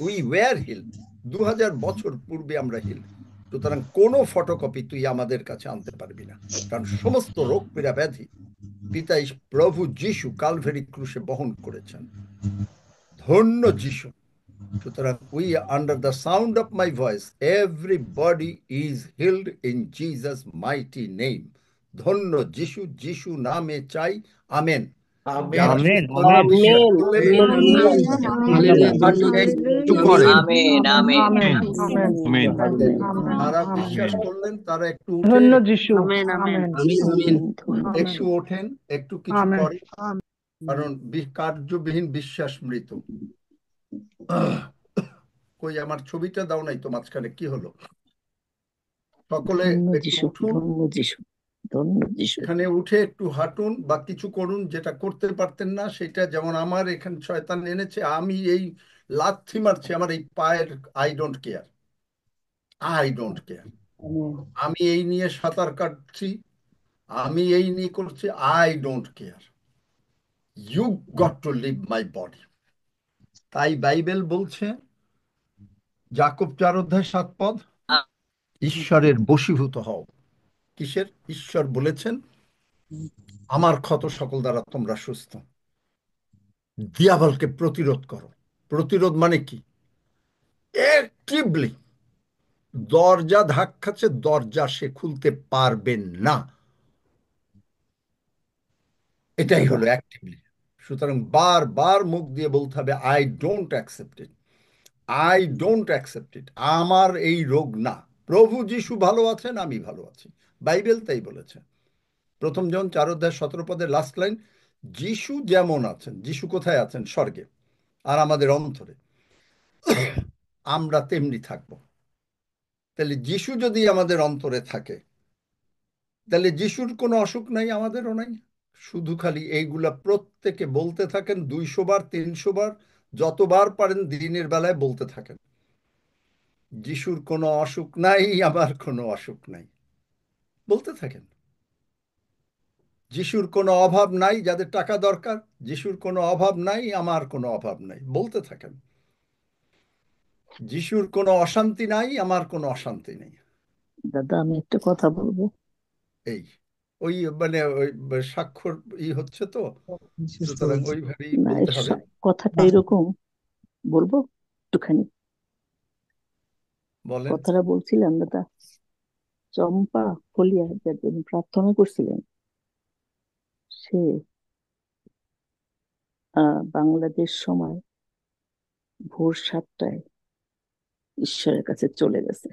We were healed, 2000 বছর পূর্বে আমরা হিল্ড। সুতরাং কোনো ফটোকপি তুই আমাদের কাছে আনতে পারবি না, কারণ সমস্ত রোগ পীড়া ব্যাধি পিতা প্রভু যিশু কালভেরি ক্রুশে বহন করেছেন। ধন্য যিশু। সুতরাং we under the sound of my voice, everybody is healed in Jesus mighty name. ধন্য যিশু, যিশু নামে চাই, আমেন। যারা আমেন সুস্থ আমেন বিশ্বাস আমেন করলেন, আমেন হালেলুয়া ধন্যবাদ একটু আমেন করেন। Amen amen amen amen amen hallelujah যারা আমেন। বিশ্বাস করলেন তারা একটু উঠে, ধন্য যিশু। Amen amen amen amen amen amen একটু ওঠেন, একটু কিছু আমেন করেন, কারণ কার্যবিহীন বিশ্বাস মৃত। কই আমার ছবিটা দাও নাই তো মাঝখানে, কি হলো? সকলে ধন্য একটু যিশু উঠুন, ধন্য যিশু ধন্য যিশু এখানে উঠে একটু হাঁটুন বা কিছু করুন যেটা করতে পারতেন না সেটা। যেমন আমার এখানে শয়তান এনেছে, আমি এই লাথি মারছি আমার এই পায়ের, I don't care, I don't care. Amen আমি এই নিয়ে সাঁতার কাটছি, আমি এই নিয়ে করছি, I don't care. You got to leave my body. তাই বাইবেল বলছে, যাকব 4 অধ্যায় 7 পদ, ঈশ্বরের বশীভূত হও। কিসের? ঈশ্বর বলেছেন, আমার ক্ষত সকল দ্বারা তোমরা সুস্থ। দিয়াবলকে প্রতিরোধ করো। প্রতিরোধ মানে কি? অ্যাক্টিভলি দরজা ধাক্কাচ্ছে, দরজা সে খুলতে পারবেন না, এটাই হলো অ্যাক্টিভলি। সুতরাং বারবার মুখ দিয়ে বলতে হবে, I don't accept it, I don't accept it. আমার এই রোগ না, প্রভু যিশু ভালো আছেন, আমি ভালো আছি, বাইবেল তাই বলেছে। প্রথম জন 4 অধ্যায় 17 পদের লাস্ট লাইন, যিশু যেমন আছেন, যিশু কোথায় আছেন? স্বর্গে, আর আমাদের অন্তরে আমরা তেমনি থাকবো। তাহলে যিশু যদি আমাদের অন্তরে থাকে, তাহলে যিশুর কোনো অসুখ নাই, আমাদেরও নাই। শুধু খালি এইগুলা প্রত্যেকে বলতে থাকেন, 200 বার 300 বার, যতবার পারেন দিনের বেলায় বলতে থাকেন, যিশুর কোনো অসুখ নাই, আমার কোনো অসুখ নাই, বলতে থাকেন। যিশুর কোনো অভাব নাই, যাদের টাকা দরকার, যিশুর কোনো অভাব নাই, আমার কোনো অভাব নাই, বলতে থাকেন। যিশুর কোনো অশান্তি নাই, আমার কোনো অশান্তি নেই। দাদা আমি একটা কথা বলবো। এই ওই মানে ওই স্বাক্ষর হচ্ছে তো, সুতরাং ওইভাবেই না বলতে হবে। কথাটা এরকম বলবো একটুখানি। বলেন। কথাটা বলছিলাম দাদা, চম্পা ফলিয়া যার জন্য প্রার্থনা করছিলেন, সে বাংলাদেশ সময় ভোর 7টায় ঈশ্বরের কাছে চলে গেছে।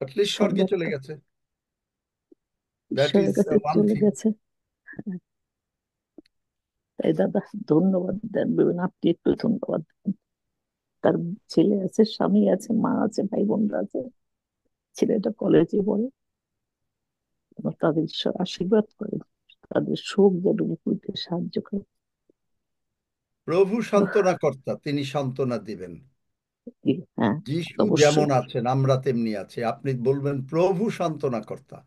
অ্যাটলিস্ট স্বর্গে চলে সংবাদটা গেছে, দ্যাট ঈশ্বরের ইজ কাছে ওয়ান চলে থিং। গেছে। তাই দাদা ধন্যবাদ দেন, আপনি একটু ধন্যবাদ দেন। তার ছেলে আছে, স্বামী আছে, মা আছে, ভাই বোনরা আছে, ছেলেটা কলেজে পড়ে। তাদের ঈশ্বর আশীর্বাদ করে, তাদের শোক যেন মিটতে সাহায্য করে। প্রভু সান্ত্বনা কর্তা, তিনি সান্ত্বনা দিবেন। হ্যাঁ যিশু যেমন অবশ্যই। আছেন, আমরা তেমনি আছি। আপনি বলবেন, প্রভু সান্ত্বনা কর্তা,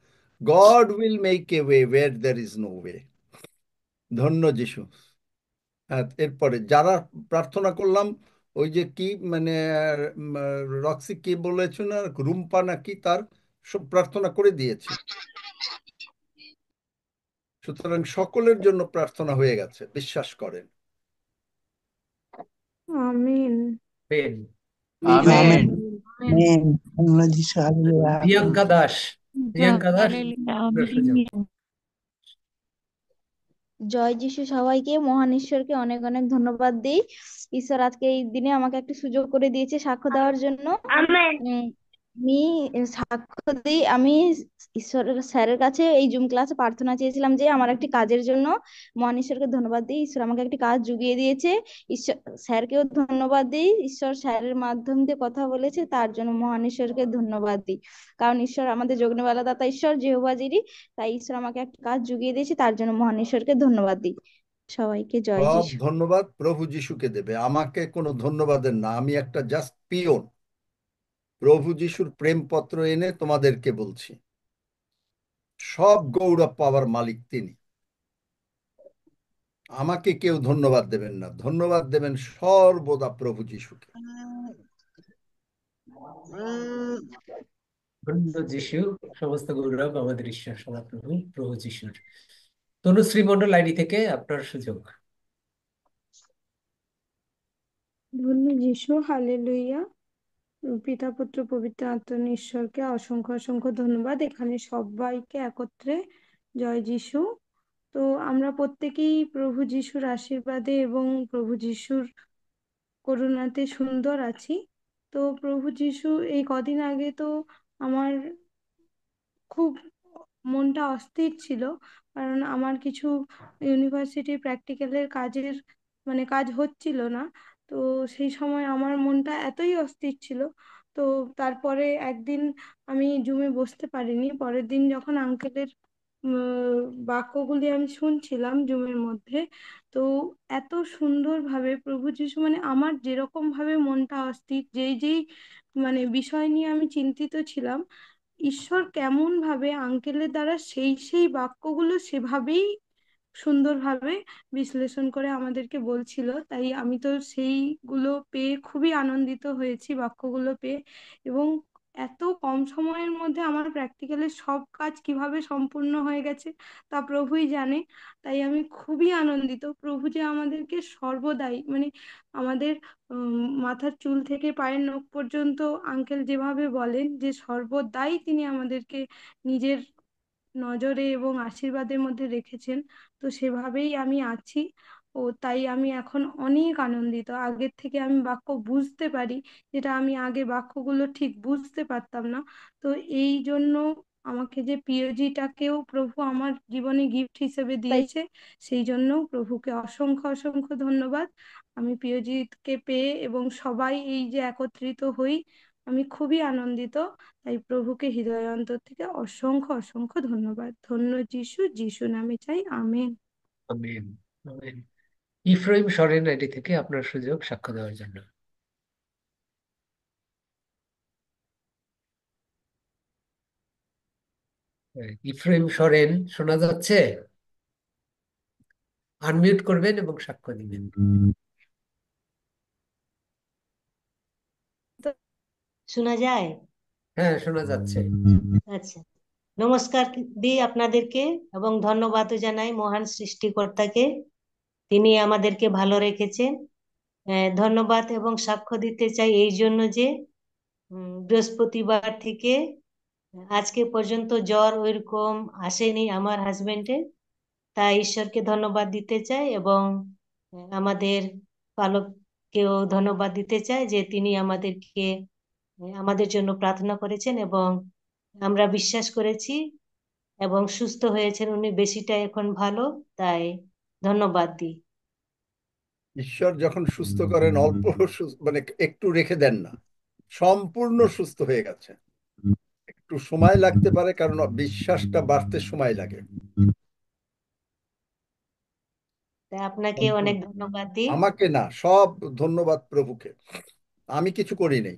God will make a way where there is no way. ধন্য যিশু। হ্যাঁ, এরপরে যারা প্রার্থনা করলাম, ওই যে কি মানে উম, রক্সি কি বলেছে না, রুম্পা নাকি, তার সব প্রার্থনা করে দিয়েছি। সুতরাং সকলের জন্য প্রার্থনা হয়ে গেছে, বিশ্বাস করেন। আমিন। পেন আমেন। আমেন। ধন্য যিশু, হালেলুয়া। প্রিয়াঙ্কা দাস, প্রিয়াঙ্কা দাস হালেলুয়া, বসে যাও। আমিন। জয় যিশু, সবাইকে মহান ঈশ্বরকে অনেক অনেক ধন্যবাদ দিই। ঈশ্বর আজকে এই দিনে আমাকে একটা সুযোগ করে দিয়েছে সাক্ষ্য দেওয়ার জন্য। আমেন। আমি সাক্ষ্য দিই। আমি ঈশ্বরের স্যারের কাছে এই জুম ক্লাসে প্রার্থনা চেয়েছিলাম যে আমার একটি কাজের জন্য। মহান ঈশ্বরকে ধন্যবাদ দিই, ঈশ্বর আমাকে একটি কাজ জুগিয়ে দিয়েছে। ঈশ্বর স্যারকেও ধন্যবাদ দিই, ঈশ্বর স্যারের মাধ্যম দিয়ে কথা বলেছে তার জন্য মহান ঈশ্বরকে ধন্যবাদ দিই। কারণ ঈশ্বর আমাদের যজ্ঞবেলা দাতা ঈশ্বর যেহোভা জিরি, তাই ঈশ্বর আমাকে একটা কাজ জুগিয়ে দিয়েছে, তার জন্য মহান ঈশ্বরকে ধন্যবাদ দিই। সবাইকে জয় সব যিশু। ধন্যবাদ প্রভু যিশুকে দেবে, আমাকে কোনো ধন্যবাদের না। আমি একটা জাস্ট পিওন। প্রভু যিশুর প্রেমপত্র এনে তোমাদেরকে বলছি, সব গৌরব পাওয়ার মালিক তিনি। আমাকে কেউ ধন্যবাদ দেবেন না, ধন্যবাদ দেবেন সর্বদা প্রভু যিশুকে। ধন্য যিশু, সমস্ত গৌরব আমাদের ঈশ্বর সদাপ্রভু প্রভু যিশুর। তনুশ্রী মন্ডল আইডি থেকে আপনার সুযোগ। ধন্য যিশু, হালেলুয়া। পিতা পুত্র পবিত্র আত্মা ঈশ্বরকে অসংখ্য অসংখ্য ধন্যবাদ। এখানে সবাইকে একত্রে জয় যিশু। তো আমরা প্রত্যেকেই প্রভু যিশুর আশীর্বাদে এবং প্রভু যিশুর করুণাতে সুন্দর আছি। তো প্রভু যিশু এই কদিন আগে তো আমার খুব মনটা অস্থির ছিল, কারণ আমার কিছু ইউনিভার্সিটি প্র্যাকটিক্যালের কাজের মানে কাজ হচ্ছিল না। তো সেই সময় আমার মনটা এতই অস্থির ছিল। তো তারপরে একদিন আমি জুমে বসতে পারিনি। পরের দিন যখন আঙ্কেলের বাক্যগুলি আমি শুনছিলাম জুমের মধ্যে, তো এত সুন্দরভাবে প্রভু যিশু মানে আমার যেরকম ভাবে মনটা অস্থির, যেই যেই মানে বিষয় নিয়ে আমি চিন্তিত ছিলাম, ঈশ্বর কেমন ভাবে আঙ্কেলের দ্বারা সেই সেই বাক্যগুলো সেভাবেই সুন্দরভাবে বিশ্লেষণ করে আমাদেরকে বলছিল। তাই আমি তো সেইগুলো পেয়ে খুবই আনন্দিত হয়েছি, বাক্যগুলো পেয়ে। এবং এত কম সময়ের মধ্যে আমার প্র্যাকটিক্যালের সব কাজ কিভাবে সম্পূর্ণ হয়ে গেছে তা প্রভুই জানে। তাই আমি খুবই আনন্দিত, প্রভু যে আমাদেরকে সর্বদাই মানে আমাদের মাথার চুল থেকে পায়ের নখ পর্যন্ত আঙ্কেল যেভাবে বলেন যে সর্বদাই তিনি আমাদেরকে নিজের নজরে এবং আশীর্বাদের মধ্যে রেখেছেন, তো সেভাবেই আমি আছি। ও তাই আমি এখন অনেক আনন্দিত। আগের থেকে আমি বাক্য বুঝতে পারি, যেটা আমি আগে বাক্যগুলো ঠিক বুঝতে পারতাম না। তো এই জন্য আমাকে যে পিওজিটাকেও প্রভু আমার জীবনে গিফট হিসেবে দিয়েছে, সেই জন্য প্রভুকে অসংখ্য অসংখ্য ধন্যবাদ। আমি পিওজিৎকে পেয়ে এবং সবাই এই যে একত্রিত হই, আমি খুবই আনন্দিত। তাই প্রভুকে হৃদয় অন্তর থেকে অসংখ্য অসংখ্য ধন্যবাদ। ধন্য যিশু, যিশু নামে চাই, আমেন। আমিন। আমিন। ইফরাইম সরেন আইডি থেকে আপনার সুযোগ সাক্ষ্য দেওয়ার জন্য। ইফরাইম সরেন, শোনা যাচ্ছে? আনমিউট করবেন এবং সাক্ষ্য দিবেন। শোনা যায়? হ্যাঁ, শোনা যাচ্ছে। আচ্ছা, নমস্কার দিই আপনাদেরকে এবং ধন্যবাদও জানাই মহান সৃষ্টিকর্তাকে। তিনি আমাদেরকে ভালো রেখেছেন। ধন্যবাদ এবং সাক্ষ্য দিতে চাই এই জন্য যে বৃহস্পতিবার থেকে আজকে পর্যন্ত জ্বর ওইরকম আসেনি আমার হাজবেন্ডের। তাই ঈশ্বরকে ধন্যবাদ দিতে চাই এবং আমাদের পালককেও ধন্যবাদ দিতে চাই যে তিনি আমাদেরকে আমাদের জন্য প্রার্থনা করেছেন এবং আমরা বিশ্বাস করেছি এবং সুস্থ হয়েছেন উনি, বেশিটা এখন ভালো। তাই ধন্যবাদ দিই। ঈশ্বর যখন সুস্থ করেন অল্প মানে একটু রেখে দেন না, সম্পূর্ণ সুস্থ হয়ে গেছে। একটু সময় লাগতে পারে, কারণ বিশ্বাসটা বাড়তে সময় লাগে। তাই আপনাকে অনেক ধন্যবাদ দিই। আমাকে না, সব ধন্যবাদ প্রভুকে। আমি কিছু করি নাই।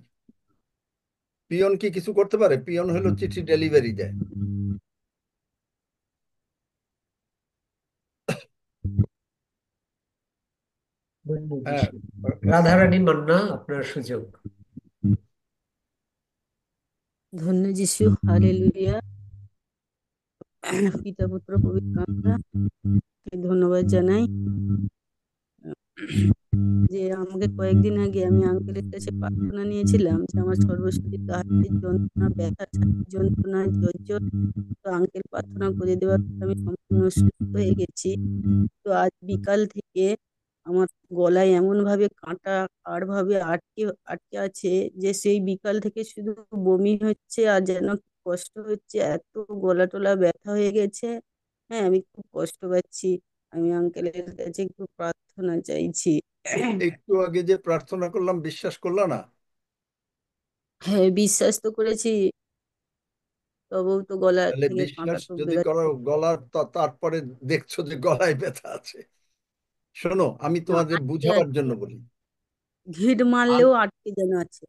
পিয়ন কি কিছু করতে পারে? পিয়ন হলো চিঠি ডেলিভারি দেয়। হ্যাঁ, রাধারানী মান্না, আপনার সুযোগ। ধন্য যিশু, হালেলুয়া। পিতা পুত্র পবিত্র আত্মাকে ধন্যবাদ জানাই যে আমাকে কয়েকদিন আগে আমি আঙ্কেলের কাছে প্রার্থনা নিয়েছিলাম যে আমার সর্বশরীর হাতের যন্ত্রণা, ব্যথা, ছাতির যন্ত্রণা, জ্বর। তো আঙ্কেল প্রার্থনা করে দেওয়ার পর আমি সম্পূর্ণ সুস্থ হয়ে গেছি। তো আজ বিকাল থেকে আমার গলায় এমন ভাবে কাঁটা আর ভাবে আটকে আটকে আছে যে সেই বিকাল থেকে শুধু বমি হচ্ছে আর যেন কষ্ট হচ্ছে, এত গলা টলা ব্যথা হয়ে গেছে। হ্যাঁ, আমি খুব কষ্ট পাচ্ছি। আমি আঙ্কেলের কাছে একটু প্রার্থনা চাইছি। একটু আগে যে প্রার্থনা করলাম, বিশ্বাস করলা না? হ্যাঁ, বিশ্বাস তো করেছি, তবুও তো গলা তাহলে থেকে কাঁটা বিশ্বাস তো যদি করো, বেরোচ্ছে। গলার তারপরে দেখছো যে গলায় ব্যথা আছে। শোনো, আমি না, তোমাদের আটকে বুঝাবার আছে, জন্য বলি। ঘিড মারলেও আটকে যেন আছে।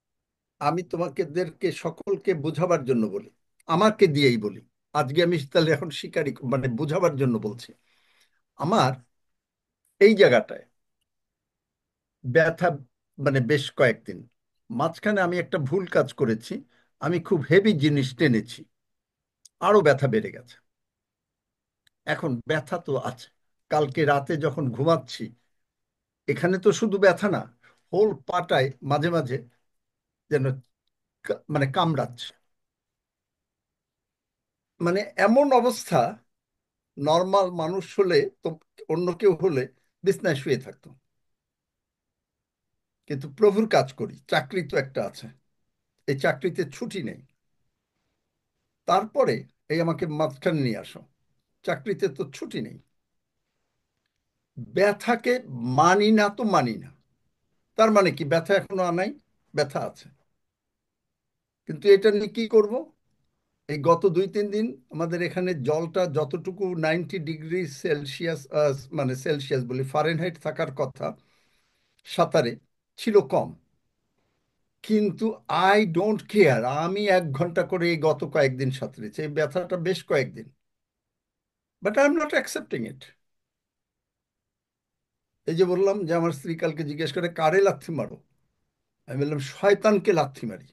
আমি তোমাদেরকে সকলকে বোঝাবার জন্য বলি, আমাকে দিয়েই বলি। আজকে আমি তাহলে এখন শিকারি, মানে বোঝাবার জন্য বলছি। আমার এই জায়গাটায় ব্যথা, মানে বেশ কয়েকদিন মাঝখানে আমি একটা ভুল কাজ করেছি। আমি খুব হেভি জিনিস টেনেছি, আরো ব্যথা বেড়ে গেছে। এখন ব্যথা তো আছে। কালকে রাতে যখন ঘুমাচ্ছি, এখানে তো শুধু ব্যথা না, হোল পাটায় মাঝে মাঝে যেন মানে কামড়াচ্ছে। মানে এমন অবস্থা, নর্মাল মানুষ হলে তো, অন্য কেউ হলে বিছনায় শুয়ে থাকতো। কিন্তু প্রভুর কাজ করি, চাকরি তো একটা আছে, এই চাকরিতে ছুটি নেই। তারপরে এই আমাকে মাঝখানে নিয়ে আসো, চাকরিতে তো ছুটি নেই। ব্যথাকে মানি না তো মানি না। তার মানে কি ব্যথা এখনো নাই? ব্যথা আছে, কিন্তু এটা নিয়ে কি করব? এই গত 2-3 দিন আমাদের এখানে জলটা যতটুকু 90 ডিগ্রি সেলসিয়াস, মানে সেলসিয়াস বলি, ফারেনহাইট থাকার কথা সাঁতারে, ছিল কম। কিন্তু আই ডোন্ট কেয়ার, আমি 1 ঘন্টা করে এই গত কয়েকদিন সাঁতরেছি, এই ব্যথাটা বেশ কয়েকদিন। But I am not accepting it. এই যে বললাম যে আমার স্ত্রী কালকে জিজ্ঞেস করে কারে লাথি মারো, আমি বললাম শয়তানকে লাথি মারি।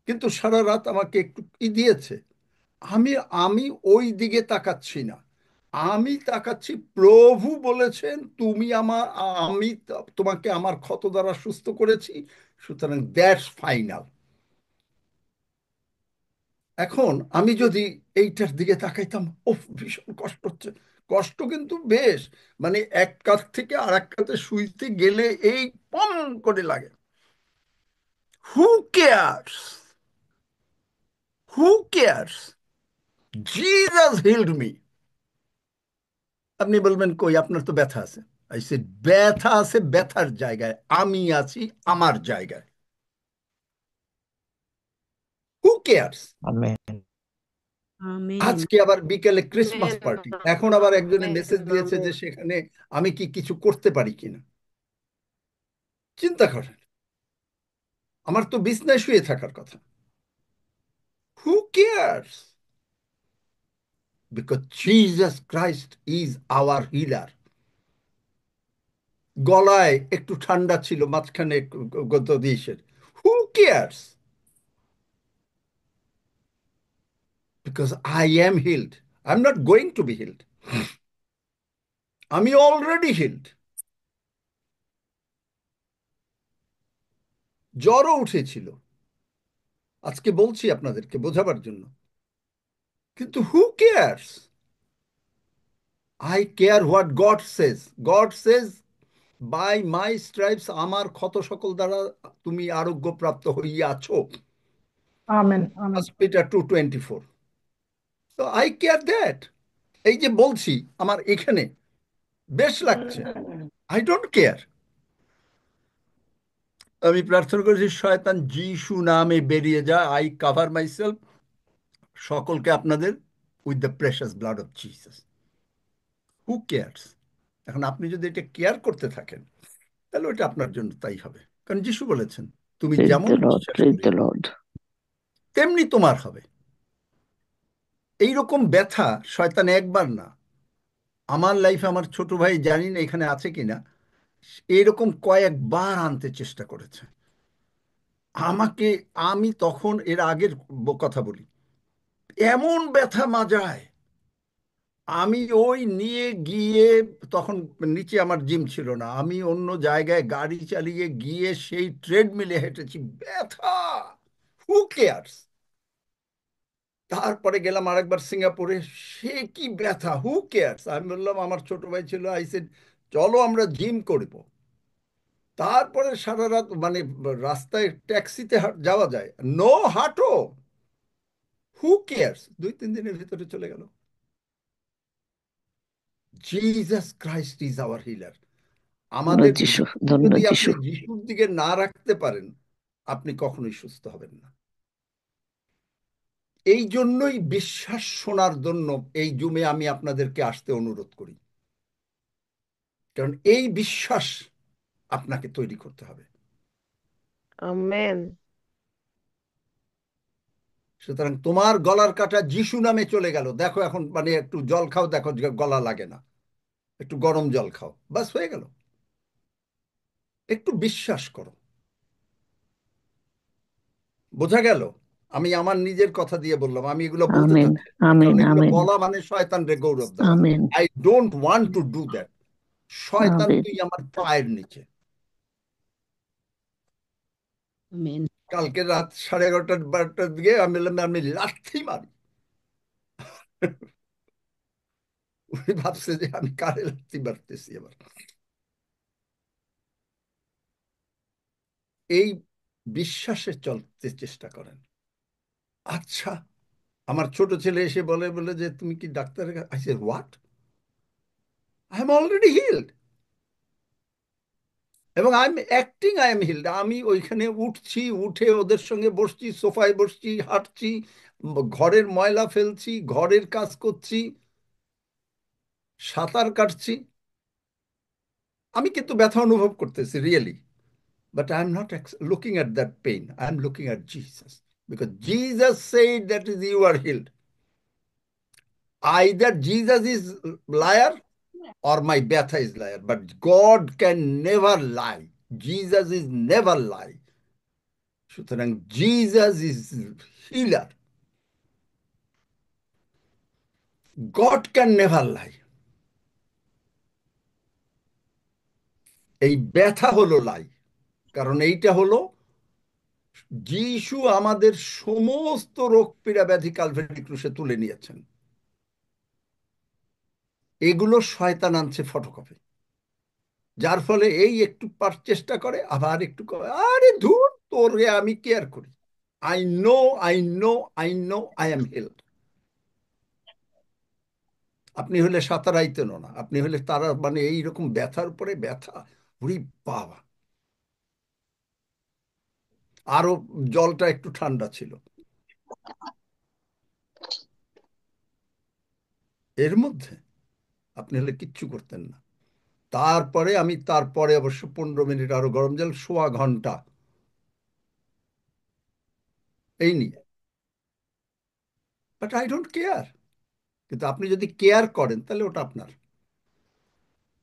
কিন্তু সারা রাত আমাকে একটু দিয়েছে। আমি আমি ওই দিকে তাকাচ্ছি না, আমি তাকাচ্ছি প্রভু বলেছেন তুমি আমার, আমি তোমাকে আমার ক্ষত দ্বারা সুস্থ করেছি, সুতরাং দ্যাটস ফাইনাল। এখন আমি যদি এইটার দিকে তাকাইতাম, ও ভীষণ কষ্ট হচ্ছে, কষ্ট কিন্তু বেশ, মানে এক কাত থেকে আর এক কাতে শুইতে গেলে এই পম করে লাগে। Who cares, who cares, Jesus healed me. আপনি বলবেন কই আপনার তো ব্যথা আছে। আই সেড ব্যথা আছে ব্যথার জায়গায়, আমি আছি আমার জায়গায়। Who cares. আমেন। আমেন। আজকে আবার বিকেলে ক্রিসমাস পার্টি, এখন আবার একজনে মেসেজ দিয়েছে যে সেখানে আমি কি কিছু করতে পারি কিনা। চিন্তা করেন, আমার তো বিছনায় শুয়ে থাকার কথা। Who cares? Because Jesus Christ is our healer. গলায় একটু ঠান্ডা ছিল মাঝখানে গত দিয়েছে, who cares? Because I am healed, I am not going to be healed, আমি অলরেডি হিলড। জ্বরও উঠেছিল, আজকে বলছি আপনাদেরকে বোঝাবার জন্য। কিন্তু who cares? I care what God says. God says by my stripes, আমার ক্ষত সকল দ্বারা তুমি আরোগ্যপ্রাপ্ত হইয়াছ। Amen amen. First Peter 2:24। তো আই কেয়ার দ্যাট। এই যে বলছি আমার এখানে বেশ লাগছে, আই ডোন্ট কেয়ার। আমি প্রার্থনা করেছি শয়তান যিশু নামে বেরিয়ে যায়। আই কাভার মাইসেলফ, সকলকে আপনাদের, with the precious blood of Jesus. Who cares? এখন আপনি যদি এটা কেয়ার করতে থাকেন তাহলে ওটা আপনার জন্য তাই হবে, কারণ যিশু বলেছেন তুমি প্রেজ যেমন দ্য লর্ড, বিশ্বাস প্রেজ দ্য করিবে লর্ড। তেমনি তোমার হবে। এইরকম ব্যথা শয়তান একবার না, আমার লাইফে আমার ছোট ভাই জানি না এখানে আছে কিনা, এরকম কয়েকবার আনতে চেষ্টা করেছে আমাকে। আমি তখন এর আগের কথা বলি, এমন ব্যথা মাজায়, আমি ওই নিয়ে গিয়ে, তখন নিচে আমার জিম ছিল না, আমি অন্য জায়গায় গাড়ি চালিয়ে গিয়ে সেই ট্রেডমিলে হেঁটেছি, ব্যথা। Who cares? তারপরে গেলাম আরেকবার সিঙ্গাপুরে, সে কি ব্যথা, হু কেয়ার্স? আমি বললাম, আমার ছোট ভাই ছিল, আই সেড চলো আমরা জিম করব। তারপরে সারা রাত মানে রাস্তায় ট্যাক্সিতে যাওয়া যায়, নো হাঁটো, হু কেয়ার্স? 2-3 দিনের ভিতরে চলে গেল। Jesus Christ is our healer. ধন্য আমাদের যিশু, দৃষ্টি ধন্য যদি যিশু। আপনি যিশুর দিকে না রাখতে পারেন, আপনি কখনোই সুস্থ হবেন না। এই জন্যই বিশ্বাস শোনার জন্য এই জুমে আমি আপনাদেরকে আসতে অনুরোধ করি, কারণ এই বিশ্বাস আপনাকে তৈরি করতে হবে। আমেন। সুতরাং তোমার গলার কাটা যিশু নামে চলে গেল, দেখো এখন মানে একটু জল খাও, দেখো যে গলা লাগে না, একটু গরম জল খাও, বাস হয়ে গেল। একটু বিশ্বাস করো। বোঝা গেল? আমি আমার নিজের কথা দিয়ে বললাম, আমি এগুলো বলতে আমেন চাচ্ছি না, আমেন কারণ এগুলো আমেন বলা মানে শয়তানরে গৌরব দেওয়া। Amen I don't want to do that. শয়তান আমেন। তুই আমার পায়ের নিচে। আমেন। কালকে রাত 11:30-12টার দিকে আমি বললাম আমি লাথি মারি। উনি ভাবছে যে আমি কারে লাথি মারতেছি আবার। এই বিশ্বাসে চলতে চেষ্টা করেন। আচ্ছা, আমার ছোট ছেলে এসে বলে বলে যে তুমি কি ডাক্তারের কাছে? I said what, I am already healed এবং I am acting I am healed. আমি ওইখানে উঠছি, উঠে ওদের সঙ্গে বসছি, সোফায় বসছি, হাঁটছি, ঘরের ময়লা ফেলছি, ঘরের কাজ করছি, সাঁতার কাটছি। আমি কিন্তু ব্যথা অনুভব করতেছি really, but I'm not looking at that pain. I'm looking at Jesus, because Jesus said that is you are healed. Either Jesus is liar or my ব্যথা is liar, but God can never lie. Jesus is never lie. সুতরাং Jesus is healer. God can never lie. এই ব্যথা হলো লাই, কারণ এইটা হলো যিশু আমাদের সমস্ত রোগ পীড়া ব্যাধি কালভারি ক্রুশে তুলে নিয়েছেন। এগুলো শয়তান আনছে ফটোকপি, যার ফলে এই একটু চেষ্টা করে, আবার একটু করে, আরে ধুর তোরে আমি কেয়ার করি, I know I know I know I am held. আপনি হলে সাঁতার আইতেন না, আপনি হলে তারা মানে এইরকম ব্যথার উপরে ব্যথা, উরি বাবা। আরো জলটা একটু ঠান্ডা ছিল এর মধ্যে, আপনি হলে কিচ্ছু করতেন না। তারপরে অবশ্য 15 মিনিট আরো গরম জল, সোয়া ঘন্টা এই নিয়ে, বাট আই ডোন্ট কেয়ার। কিন্তু আপনি যদি কেয়ার করেন তাহলে ওটা আপনার।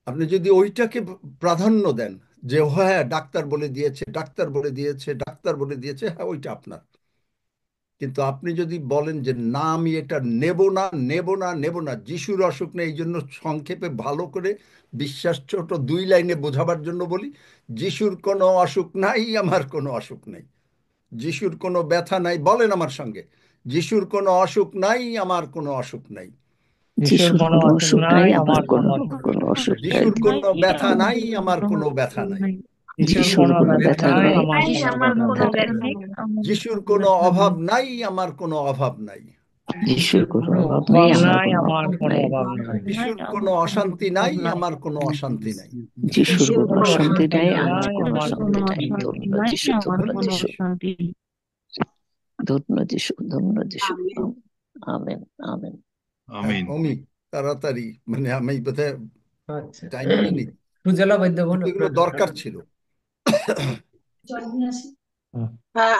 আপনি যদি ওইটাকে প্রাধান্য দেন যে হ্যাঁ ডাক্তার বলে দিয়েছে, ডাক্তার বলে দিয়েছে, ডাক্তার বলে দিয়েছে, হ্যাঁ ওইটা আপনার। কিন্তু আপনি যদি বলেন যে না আমি এটা নেব না, নেব না, নেব না, যিশুর অসুখ নেই, এই জন্য সংক্ষেপে ভালো করে বিশ্বাস ছোট 2 লাইনে বোঝাবার জন্য বলি, যিশুর কোনো অসুখ নাই, আমার কোনো অসুখ নাই। যিশুর কোনো ব্যথা নাই, বলেন আমার সঙ্গে, যিশুর কোনো অসুখ নাই, আমার কোনো অসুখ নাই। যিশুর কোনো কোনো অসুখ অসুখ নাই, নাই, আমার আমার কোনো কোনো অসুখ কোনো নাই। অসুখ নাই। যিশুর কোনো ব্যথা নাই, আমার কোনো ব্যথা নাই। যিশুর যিশুর কোনো কোনো ব্যথা ব্যথা নাই, নাই, আমার কোনো আমার ব্যথা কোনো নাই। ব্যথা নেই। যিশুর কোনো অভাব নাই, আমার কোনো অভাব নাই। যিশুর কোনো অভাব নেই, অভাব আমার নাই, কোনো আমার অভাব কোনো নাই। অভাব নাই। যিশুর কোনো অশান্তি নাই, আমার কোনো অশান্তি নাই। যিশুর কোনো অশান্তি নাই, আমার নাই, কোনো আমার শান্তি কোনো নাই। অশান্তি ধন্য নাই। যিশু, ধন্য যিশু, ধন্য যিশু, ধন্য যিশু। Amen, amen. আমিন। অমি তাড়াতাড়ি, মানে আমি বোধহয় আচ্ছা, টাইম নিয়ে নি, সুজলা বৈদ্য বোন, কিন্তু এগুলো আপনার দরকার ছিল। হ্যাঁ,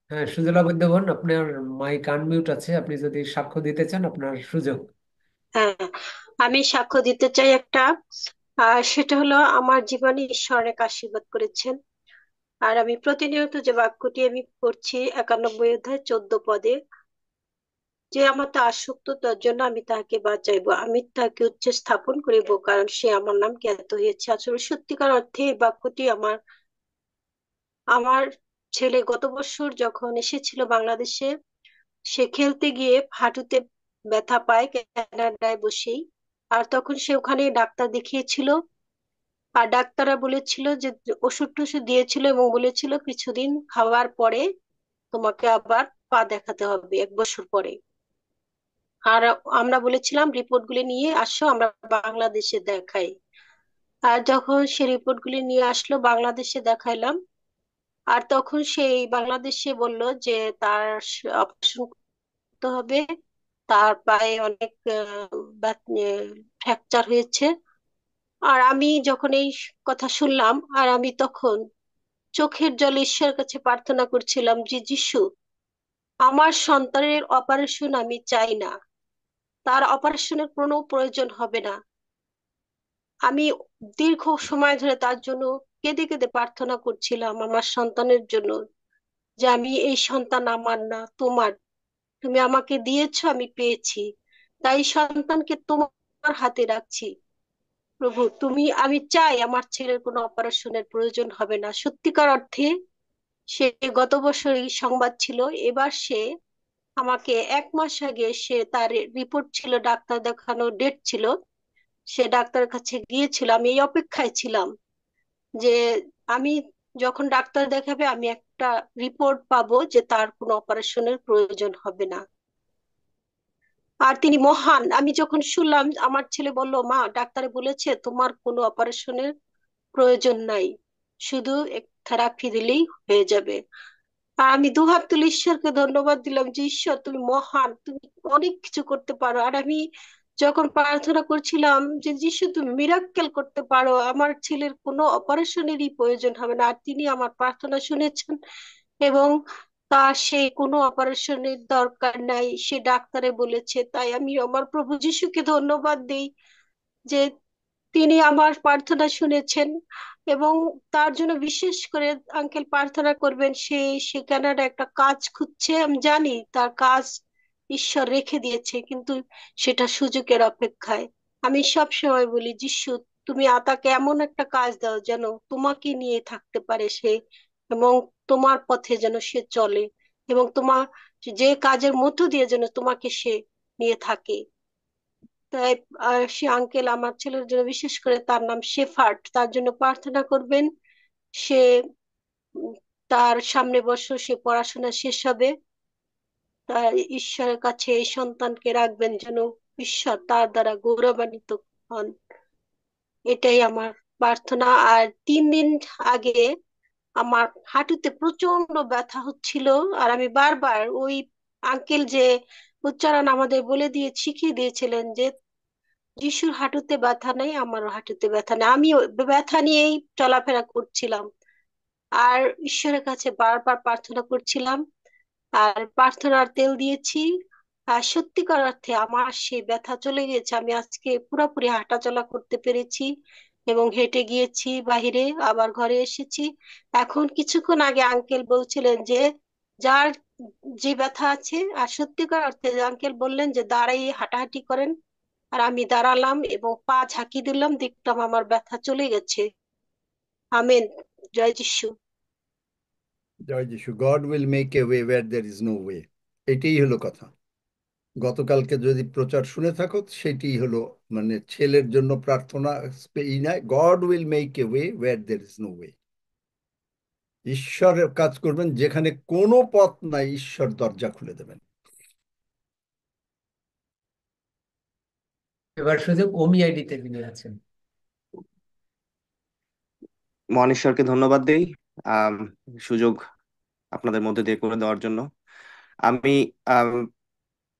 হ্যাঁ, সুজলা বৈদ্য বোন, আপনার মাইক আনমিউট আছে, আপনি যদি সাক্ষ্য দিতে চান আপনার সুযোগ। হ্যাঁ, আমি সাক্ষ্য দিতে চাই একটা। সেটা হলো আমার জীবনে ঈশ্বর অনেক আশীর্বাদ করেছেন। আর আমি প্রতিনিয়ত যে বাক্যটি আমি পড়ছি 91 অধ্যায় 14 পদে, যে আমার তা আসক্ত তার জন্য আমি তাহাকে বাঁচাইবো, আমি তাকে উচ্চ স্থাপন করিব, কারণ সে আমার নাম জ্ঞাত হয়েছে। আসলে সত্যিকার অর্থে এই বাক্যটি আমার আমার ছেলে গত বছর যখন এসেছিল বাংলাদেশে, সে খেলতে গিয়ে হাঁটুতে ব্যথা পায় কানাডায় বসেই। আর তখন সে ওখানে ডাক্তার দেখিয়েছিল, আর ডাক্তাররা বলেছিল যে ওষুধ টষুধ দিয়েছিল এবং বলেছিল কিছুদিন খাওয়ার পরে তোমাকে আবার পা দেখাতে হবে 1 বছর পরে। আর আমরা বলেছিলাম রিপোর্ট গুলি নিয়ে আসো, আমরা বাংলাদেশে দেখাই। আর যখন সে রিপোর্ট গুলি নিয়ে আসলো, বাংলাদেশে দেখাইলাম। আর তখন সেই বাংলাদেশে বলল যে তার অপারেশন করতে হবে, তার পায়ে অনেক ফ্র্যাকচার হয়েছে। আর আমি যখন এই কথা শুনলাম, আর আমি তখন চোখের জলে ঈশ্বরের কাছে প্রার্থনা করছিলাম যে যিশু, আমার সন্তানের অপারেশন আমি চাই না, তার অপারেশনের কোনো প্রয়োজন হবে না। আমি দীর্ঘ সময় ধরে তার জন্য কেঁদে কেঁদে প্রার্থনা করছিলাম আমার সন্তানের জন্য, যে আমি এই সন্তান আমার না, তোমার, তুমি আমাকে দিয়েছো, আমি পেয়েছি, তাই সন্তানকে তোমার হাতে রাখছি। প্রভু তুমি, আমি চাই আমার ছেলের কোনো অপারেশনের প্রয়োজন হবে না। সত্যিকার অর্থে সে গত বছরই সংবাদ ছিল, এবার সে আমাকে 1 মাস আগে সে তার রিপোর্ট ছিল, ডাক্তার দেখানোর ডেট ছিল, সে ডাক্তারের কাছে গিয়েছিল। আমি এই অপেক্ষায় ছিলাম যে আমি যখন ডাক্তার দেখাবে আমি একটা রিপোর্ট পাবো যে তার কোনো অপারেশনের প্রয়োজন হবে না। আর তিনি মহান। আমি যখন শুনলাম, আমার ছেলে বলল, মা ডাক্তারে বলেছে তোমার কোনো অপারেশনের প্রয়োজন নাই, শুধু থেরাপি দিলেই হয়ে যাবে। আর আমি দুহাত তুলে ঈশ্বরকে ধন্যবাদ দিলাম যে ঈশ্বর তুমি মহান, তুমি অনেক কিছু করতে পারো। আর আমি যখন প্রার্থনা করছিলাম যে যিশু তুমি মিরাক্কেল করতে পারো, আমার ছেলের কোনো অপারেশনেরই প্রয়োজন হবে না, আর তিনি আমার প্রার্থনা শুনেছেন এবং তার সেই কোনো অপারেশনের দরকার নাই, সে ডাক্তারে বলেছে। তাই আমি আমার প্রভু যিশুকে ধন্যবাদ দিই যে তিনি আমার প্রার্থনা শুনেছেন। এবং তার জন্য বিশেষ করে আঙ্কেল প্রার্থনা করবেন, সে কানাডা একটা কাজ খুঁজছে, আমি জানি তার কাজ ঈশ্বর রেখে দিয়েছে, কিন্তু সেটা সুযোগের অপেক্ষায়। আমি সব সময় বলি যিশু তুমি তাকে এমন একটা কাজ দাও যেন তোমাকে নিয়ে থাকতে পারে সে, এবং তোমার পথে যেন সে চলে, এবং তোমার যে কাজের মধ্য দিয়ে যেন তোমাকে সে নিয়ে থাকে। তাই সে আঙ্কেল আমার ছেলের জন্য, বিশেষ করে তার নাম শেফার্ড, তার জন্য প্রার্থনা করবেন। সে উম, তার সামনে বছর সে পড়াশোনা শেষ হবে। তার ঈশ্বরের কাছে এই সন্তানকে রাখবেন যেন ঈশ্বর তার দ্বারা গৌরবান্বিত হন, এটাই আমার প্রার্থনা। আর 3 দিন আগে আমার হাঁটুতে প্রচন্ড ব্যথা হচ্ছিল, আর আমি বারবার ওই আঙ্কেল যে উচ্চারণ আমাদের বলে দিয়ে শিখিয়ে দিয়েছিলেন যে যিশুর হাঁটুতে ব্যথা নেই, আমারও হাঁটুতে ব্যথা নেই, আমি ওই ব্যথা নিয়েই চলাফেরা করছিলাম আর ঈশ্বরের কাছে বারবার প্রার্থনা করছিলাম আর প্রার্থনার তেল দিয়েছি। আর সত্যিকার অর্থে আমার সেই ব্যথা চলে গেছে, আমি আজকে পুরোপুরি হাঁটাচলা করতে পেরেছি এবং হেঁটে গিয়েছি বাহিরে, আবার ঘরে এসেছি। এখন কিছুক্ষণ আগে আঙ্কেল বলছিলেন যে যার যে ব্যথা আছে, আর সত্যিকার অর্থে আঙ্কেল বললেন যে দাঁড়িয়ে হাঁটাহাঁটি করেন, আর আমি দাঁড়ালাম এবং পা ঝাঁকি দিলাম, দেখলাম আমার ব্যথা চলে গেছে। আমেন। জয় যিশু। জয় যিশু। God will make a way where there is no way, এটাই হলো কথা। গতকালকে যদি প্রচার শুনে থাকো সেটি হলো, মানে ছেলের জন্য প্রার্থনা এই নয়, God will make a way where there is no way. ঈশ্বরের কাজ করবেন, যেখানে কোনো পথ নাই ঈশ্বর দরজা খুলে দেবেন। এবার সুযোগ ওমি আইডিতে যিনি আছেন। মহান ঈশ্বরকে ধন্যবাদ দেই আম, সুযোগ আপনাদের মধ্যে দিয়ে করে দেওয়ার জন্য। আমি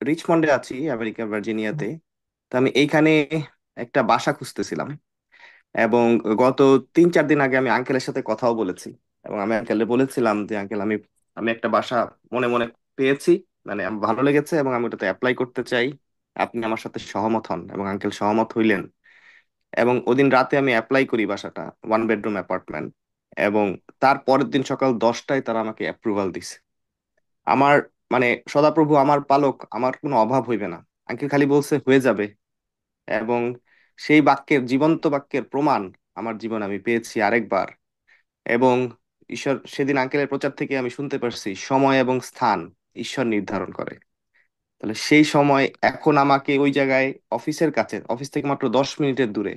রিচমন্ডে আছি, আমেরিকা ভার্জিনিয়াতে। তো আমি এইখানে একটা বাসা খুঁজতেছিলাম, এবং গত 3-4 দিন আগে আমি আঙ্কেলের সাথে কথাও বলেছি, এবং আমি আঙ্কেলে বলেছিলাম যে আঙ্কেল, আমি আমি একটা বাসা মনে মনে পেয়েছি, মানে আমার ভালো লেগেছে এবং আমি ওটাতে অ্যাপ্লাই করতে চাই। আপনি আমার সাথে সহমত হন, এবং আঙ্কেল সহমত হইলেন। এবং ওদিন রাতে আমি অ্যাপ্লাই করি বাসাটা, 1 বেডরুম অ্যাপার্টমেন্ট, এবং তার পরের দিন সকাল 10টায় তারা আমাকে অ্যাপ্রুভাল দিছে। আমার মানে সদাপ্রভু আমার পালক, আমার কোনো অভাব হইবে না। আঙ্কেল খালি বলছে হয়ে যাবে, এবং সেই বাক্যের, জীবন্ত বাক্যের প্রমাণ আমার জীবনে আমি পেয়েছি আরেকবার। এবং ঈশ্বর, সেদিন আঙ্কেলের প্রচার থেকে আমি শুনতে পারছি সময় এবং স্থান ঈশ্বর নির্ধারণ করে। তাহলে সেই সময় এখন আমাকে ওই জায়গায়, অফিসের কাছে, অফিস থেকে মাত্র 10 মিনিটের দূরে,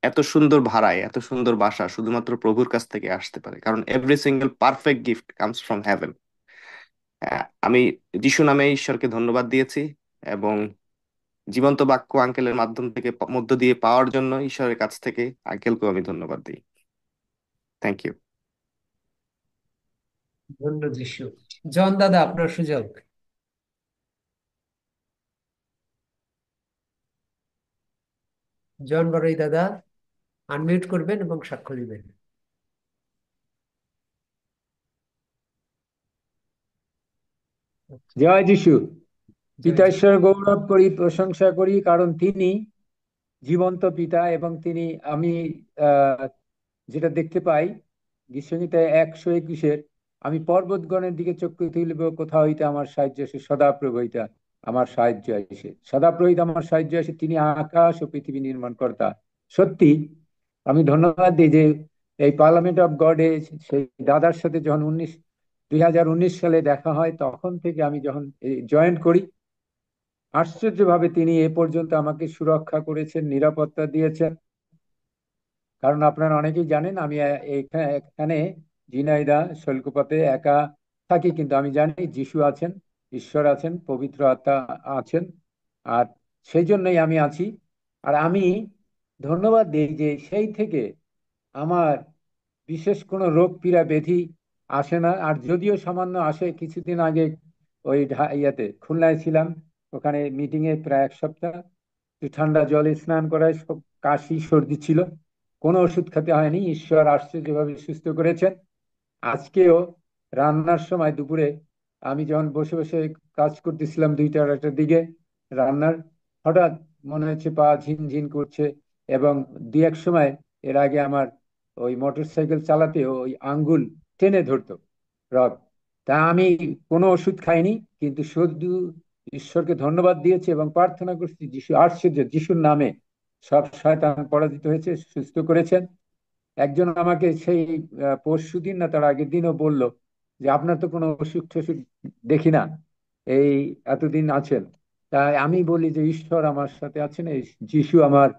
এত সুন্দর ভাড়ায় এত সুন্দর বাসা শুধুমাত্র প্রভুর কাছ থেকে আসতে পারে, কারণ every single perfect gift comes from heaven. আমি যিশু নামে ঈশ্বরকে ধন্যবাদ দিয়েছি, এবং জীবন্ত বাক্য আঙ্কেলের মাধ্যম থেকে, মধ্য দিয়ে পাওয়ার জন্য ঈশ্বরের কাছ থেকে আঙ্কেলকেও আমি ধন্যবাদ দিই। Thank you. ধন্য যিশু। জন দাদা, আপনার সুযোগ। জন বড়ই দাদা, আনমিউট করবেন এবং সাক্ষ্য দিবেন। জয় যিশু। জয় পিতা যিশু। ঈশ্বর গৌরব করি, প্রশংসা করি, কারণ তিনি জীবন্ত পিতা, এবং তিনি, আমি আহ, যেটা দেখতে পাই গীতসংহিতা 121-এর, আমি পর্বতগণের দিকে চক্ষু তুলিব, কোথাও হইতে আমার সাহায্য আসে, সদাপ্রভু হইতে আমার সাহায্য আসে, সদাপ্রভু হইতে আমার সাহায্য আসে। তিনি আকাশ ও পৃথিবী নির্মাণ কর্তা। সত্যি আমি ধন্যবাদ দিই যে এই পার্লামেন্ট অফ গডে সেই দাদার সাথে যখন 2019 সালে দেখা হয়, তখন থেকে আমি যখন জয়েন করি, আশ্চর্যভাবে তিনি এ পর্যন্ত আমাকে সুরক্ষা করেছেন, নিরাপত্তা দিয়েছেন। কারণ আপনারা অনেকেই জানেন আমি এখানে ঝিনাইদহ শৈলকুপাতে একা থাকি, কিন্তু আমি জানি যিশু আছেন, ঈশ্বর আছেন, পবিত্র আত্মা আছেন, আর সেই জন্যই আমি আছি। আর আমি ধন্যবাদ দিই যে সেই থেকে আমার বিশেষ কোনো রোগ পীড়া ব্যাধি আসে না। আর যদিও সামান্য আসে, কিছুদিন আগে ওই ইয়াতে খুলনায় ছিলাম, ওখানে মিটিং এ প্রায় 1 সপ্তাহ, একটু ঠান্ডা জলে স্নান করায় সব কাশি সর্দি ছিল, কোনো ওষুধ খেতে হয়নি, ঈশ্বর আশ্চর্যভাবে সুস্থ করেছেন। আজকেও রান্নার সময় দুপুরে আমি যখন বসে বসে কাজ করতেছিলাম 2টা-2টার দিকে রান্নার, হঠাৎ মনে হচ্ছে পা ঝিনঝিন করছে, এবং 2-1 সময় এর আগে আমার ওই মোটর সাইকেল চালাতে ওই আঙ্গুল টেনে ধরতো রড। তা আমি কোনো ওষুধ খাইনি, কিন্তু শুধু ঈশ্বরকে ধন্যবাদ দিয়েছি এবং প্রার্থনা করছি যিশু, আশ্চর্য যিশুর নামে সব শয়তান পরাজিত হয়েছে, সুস্থ করেছেন। একজন আমাকে সেই পরশু দিন না তার আগের দিনও বলল যে আপনার তো কোনো অসুখ টসুখ দেখি না, এই এতদিন আছেন। তাই আমি বলি যে ঈশ্বর আমার সাথে আছেন, এই যিশু আমার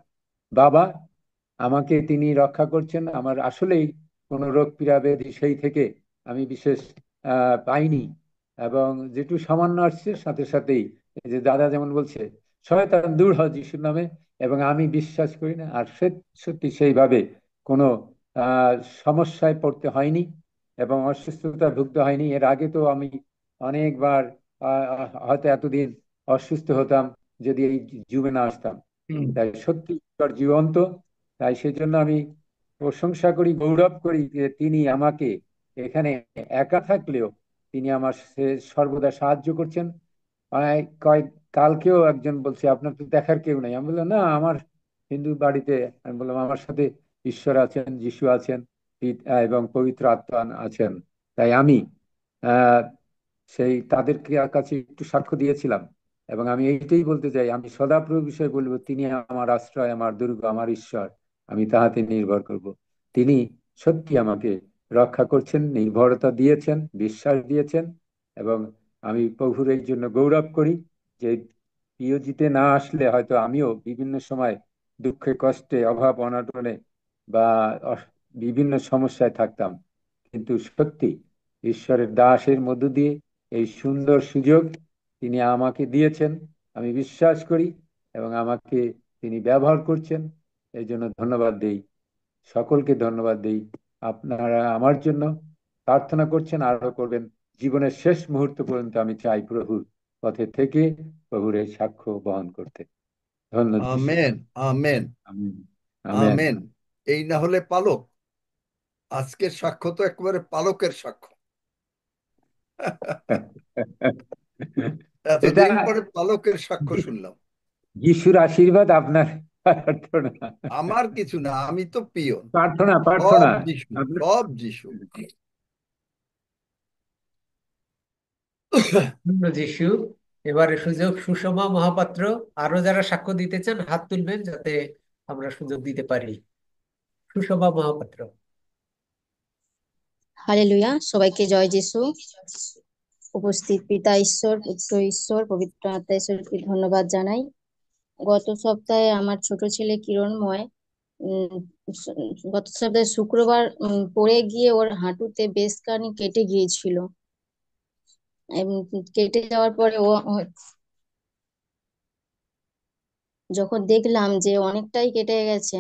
বাবা, আমাকে তিনি রক্ষা করছেন। আমার আসলেই কোনো রোগ পীড়া ব্যাধি সেই থেকে আমি বিশেষ পাইনি, এবং যেটু সামান্য আসছে সাথে সাথেই এই যে দাদা যেমন বলছে শয়তান দূর হয় যিশুর নামে, এবং আমি বিশ্বাস করি না। আর সত্যি সেইভাবে কোনো আহ সমস্যায় পড়তে হয়নি এবং অসুস্থতা ভুগতে হয়নি। এর আগে তো আমি অনেকবার হয়তো এতদিন অসুস্থ হতাম যদি এই জুমে না আসতাম। তাই সত্যি ঈশ্বর জীবন্ত। তাই সেই জন্য আমি প্রশংসা করি, গৌরব করি যে তিনি আমাকে এখানে একা থাকলেও তিনি আমার সর্বদা সাহায্য করছেন। কয়েক কালকেও একজন বলছে আপনার তো দেখার কেউ নাই। আমি বললাম না, আমার হিন্দু বাড়িতে আমি বললাম আমার সাথে ঈশ্বর আছেন, যিশু আছেন, এবং পবিত্র আত্মা আছেন। তাই আমি আহ সেই তাদের কাছে একটু সাক্ষ্য দিয়েছিলাম, এবং আমি এইটাই বলতে চাই, আমি সদাপ্রভু বিষয়ে বলবো তিনি আমার আশ্রয়, আমার দুর্গ, আমার ঈশ্বর, আমি তাহাতে নির্ভর করব। তিনি সত্যি আমাকে রক্ষা করছেন, নির্ভরতা দিয়েছেন, বিশ্বাস দিয়েছেন, এবং আমি প্রভুর এই জন্য গৌরব করি যে পিওজিতে না আসলে হয়তো আমিও বিভিন্ন সময় দুঃখে কষ্টে অভাব অনটনে বা বিভিন্ন সমস্যায় থাকতাম। কিন্তু সত্যি ঈশ্বরের দাসের মধ্য দিয়ে এই সুন্দর সুযোগ তিনি আমাকে দিয়েছেন, আমি বিশ্বাস করি, এবং আমাকে তিনি ব্যবহার করছেন। এই জন্য ধন্যবাদ দেই, সকলকে ধন্যবাদ দেই। আপনারা আমার জন্য প্রার্থনা করছেন, আরো করবেন। জীবনের শেষ মুহূর্ত পর্যন্ত আমি চাই প্রভুর পথে থেকে প্রভুর এই সাক্ষ্য বহন করতে। ধন্যবাদ যিশু। Amen, amen, amen, amen. Amen. এই না হলে পালক, আজকের সাক্ষ্য তো একেবারে পালকের সাক্ষ্য। এটা এতদিন পরে পালকের সাক্ষ্য শুনলাম। যিশুর আশীর্বাদ আপনার প্রার্থনা, আমার কিছু না, আমি তো পিয়ন। প্রার্থনা, সব প্রার্থনা যিশু, আপনার। সব যিশু। যিশু। এবারে সুযোগ সুষমা মহাপাত্র, আরো যারা সাক্ষ্য দিতে চান হাত তুলবেন যাতে আমরা সুযোগ দিতে পারি। সুষমা মহাপাত্র। হালেলুয়া, সবাইকে জয় যিশু। উপস্থিত পিতা ঈশ্বর, পুত্র ঈশ্বর, পবিত্র আত্মা ঈশ্বরকে ধন্যবাদ জানাই। গত সপ্তাহে আমার ছোট ছেলে কিরণময় উম, গত সপ্তাহে শুক্রবার পড়ে গিয়ে ওর হাঁটুতে বেশ খানি কেটে গিয়েছিল, এবং কেটে যাওয়ার পরে যখন দেখলাম যে অনেকটাই কেটে গেছে,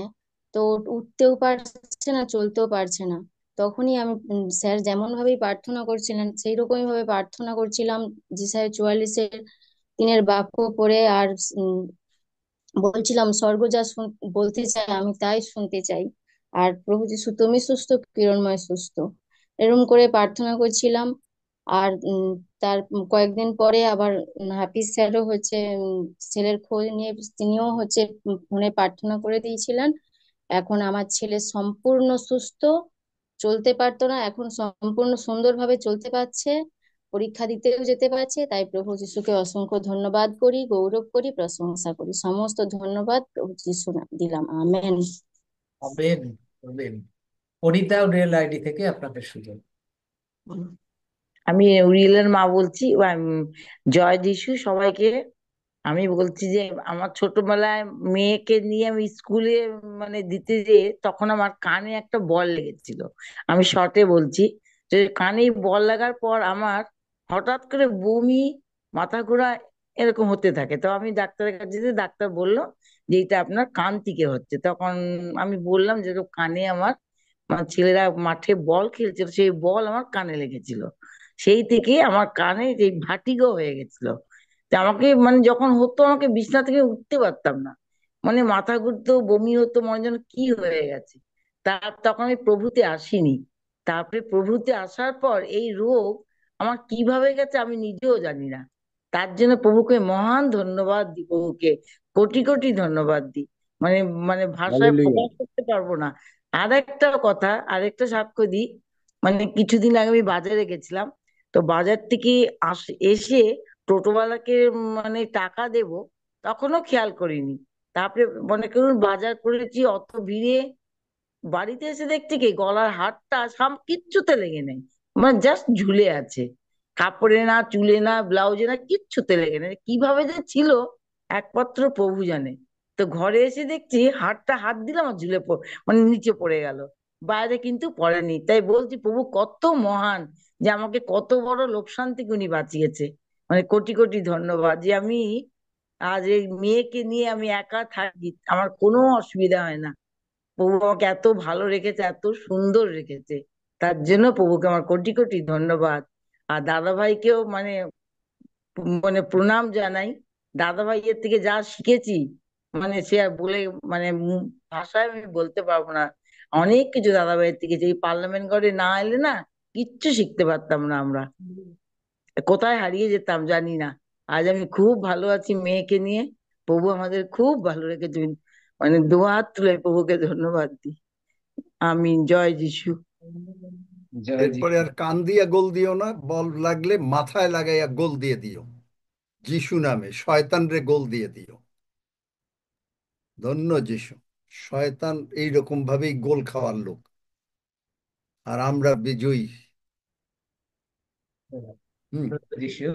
তো উঠতেও পারছে না, চলতেও পারছে না, তখনই আমি স্যার যেমন ভাবেই প্রার্থনা করছিলেন সেই রকমই ভাবে প্রার্থনা করছিলাম। যিশায় 44-এর 3-এর বাক্য পড়ে, আর বলছিলাম স্বর্গ যা বলতে চাই আমি তাই শুনতে চাই। আর প্রভু যিশু তুমি সুস্থ, কিরণময় সুস্থ, এরকম করে প্রার্থনা করছিলাম। আর তার কয়েকদিন পরে আবার হাফিজ স্যারও হচ্ছে ছেলের খোঁজ নিয়ে তিনিও হচ্ছে ফোনে প্রার্থনা করে দিয়েছিলেন। এখন আমার ছেলে সম্পূর্ণ সুস্থ, চলতে পারতো না, এখন সম্পূর্ণ সুন্দরভাবে চলতে পারছে, পরীক্ষা দিতেও যেতে পারছে। তাই প্রভু যিশুকে অসংখ্য ধন্যবাদ করি, গৌরব করি, প্রশংসা করি। সমস্ত ধন্যবাদ প্রভু যিশু দিলাম। Amen. Amen, amen. Anita real ID থেকে আপনাদের সুযোগ। আমি উরিয়েলের মা বলছি। জয় যিশু সবাইকে। আমি বলছি যে আমার ছোটবেলায় মেয়েকে নিয়ে আমি স্কুলে মানে দিতে যেয়ে তখন আমার কানে একটা বল লেগেছিল। আমি শর্টে বলছি যে কানে বল লাগার পর আমার হঠাৎ করে বমি, মাথা ঘোরা এরকম হতে থাকে। তো আমি ডাক্তারের কাছে যেতে ডাক্তার বললো যে এটা আপনার কান থেকে হচ্ছে। তখন আমি বললাম যে কানে আমার ছেলেরা মাঠে বল খেলছিল, সেই বল আমার কানে লেগেছিল। সেই থেকে আমার কানে যে ভার্টিগো হয়ে গেছিল। তা আমাকে মানে যখন হতো আমাকে বিছানা থেকে উঠতে পারতাম না, মানে মাথা ঘুরতো, বমি হতো, মনে যেন কি হয়ে গেছে। তখন আমি প্রভুতে আসিনি। তারপরে প্রভুতে আসার পর এই রোগ আমার কিভাবে গেছে আমি নিজেও জানি না। তার জন্য প্রভুকে মহান ধন্যবাদ দিই, প্রভুকে কোটি কোটি ধন্যবাদ দিই। মানে মানে ভাষায় হালেলুয়া। প্রকাশ করতে পারবো না। আর একটা কথা, আরেকটা সাক্ষ্য দিই। মানে কিছুদিন আগে আমি বাজারে গেছিলাম, তো বাজার থেকে এসে টোটোওয়ালাকে মানে টাকা দেব তখনও খেয়াল করিনি তারপরে মনে করুন বাজার করেছি অত ভিড়ে, বাড়িতে এসে দেখছি কি গলার হারটা সব কিচ্ছুতে লেগে নেই, মানে জাস্ট ঝুলে আছে, কাপড়ে না, চুলে না, ব্লাউজে না, কিচ্ছুতে লেগে নেই, কিভাবে যে ছিল একমাত্র প্রভু জানে। তো ঘরে এসে দেখছি হারটা হাত দিলাম আর মানে নিচে পড়ে গেল, বাইরে কিন্তু পড়েনি। তাই বলছি প্রভু কত মহান, যে আমাকে কত বড় লোকসান থেকে উনি বাঁচিয়েছে। মানে কোটি কোটি ধন্যবাদ যে আমি আজ এই মেয়েকে নিয়ে আমি একা থাকি, আমার কোনো অসুবিধা হয় না। প্রভু আমাকে এত ভালো রেখেছে, এত সুন্দর রেখেছে, তার জন্য প্রভুকে আমার কোটি কোটি ধন্যবাদ। আর দাদা ভাইকেও মানে প্রণাম জানাই। দাদা ভাইয়ের থেকে যা শিখেছি, মানে সে আর বলে, মানে ভাষায় আমি বলতে পারবো না। অনেক কিছু দাদা ভাইয়ের থেকে, এই পার্লামেন্ট ঘরে না এলে না কিচ্ছু শিখতে পারতাম না আমরা, কোথায় হারিয়ে যেতাম জানি না। আজ আমি খুব ভালো আছি মেয়েকে নিয়ে, প্রভু আমাদের খুব ভালো রেখেছেন। মানে দুহাত তুলে প্রভুকে ধন্যবাদ দিই। আমিন, জয় যিশু। জয় এরপরে যিশু। আর কান দিয়া গোল দিও না, বল লাগলে মাথায় লাগাইয়া গোল দিয়ে দিও। যিশু নামে শয়তান রে গোল দিয়ে দিও। ধন্য যিশু। শয়তান এইরকম ভাবেই গোল খাওয়ার লোক, আর আমরা বিজয়ী। হুম। ধন্য যিশু।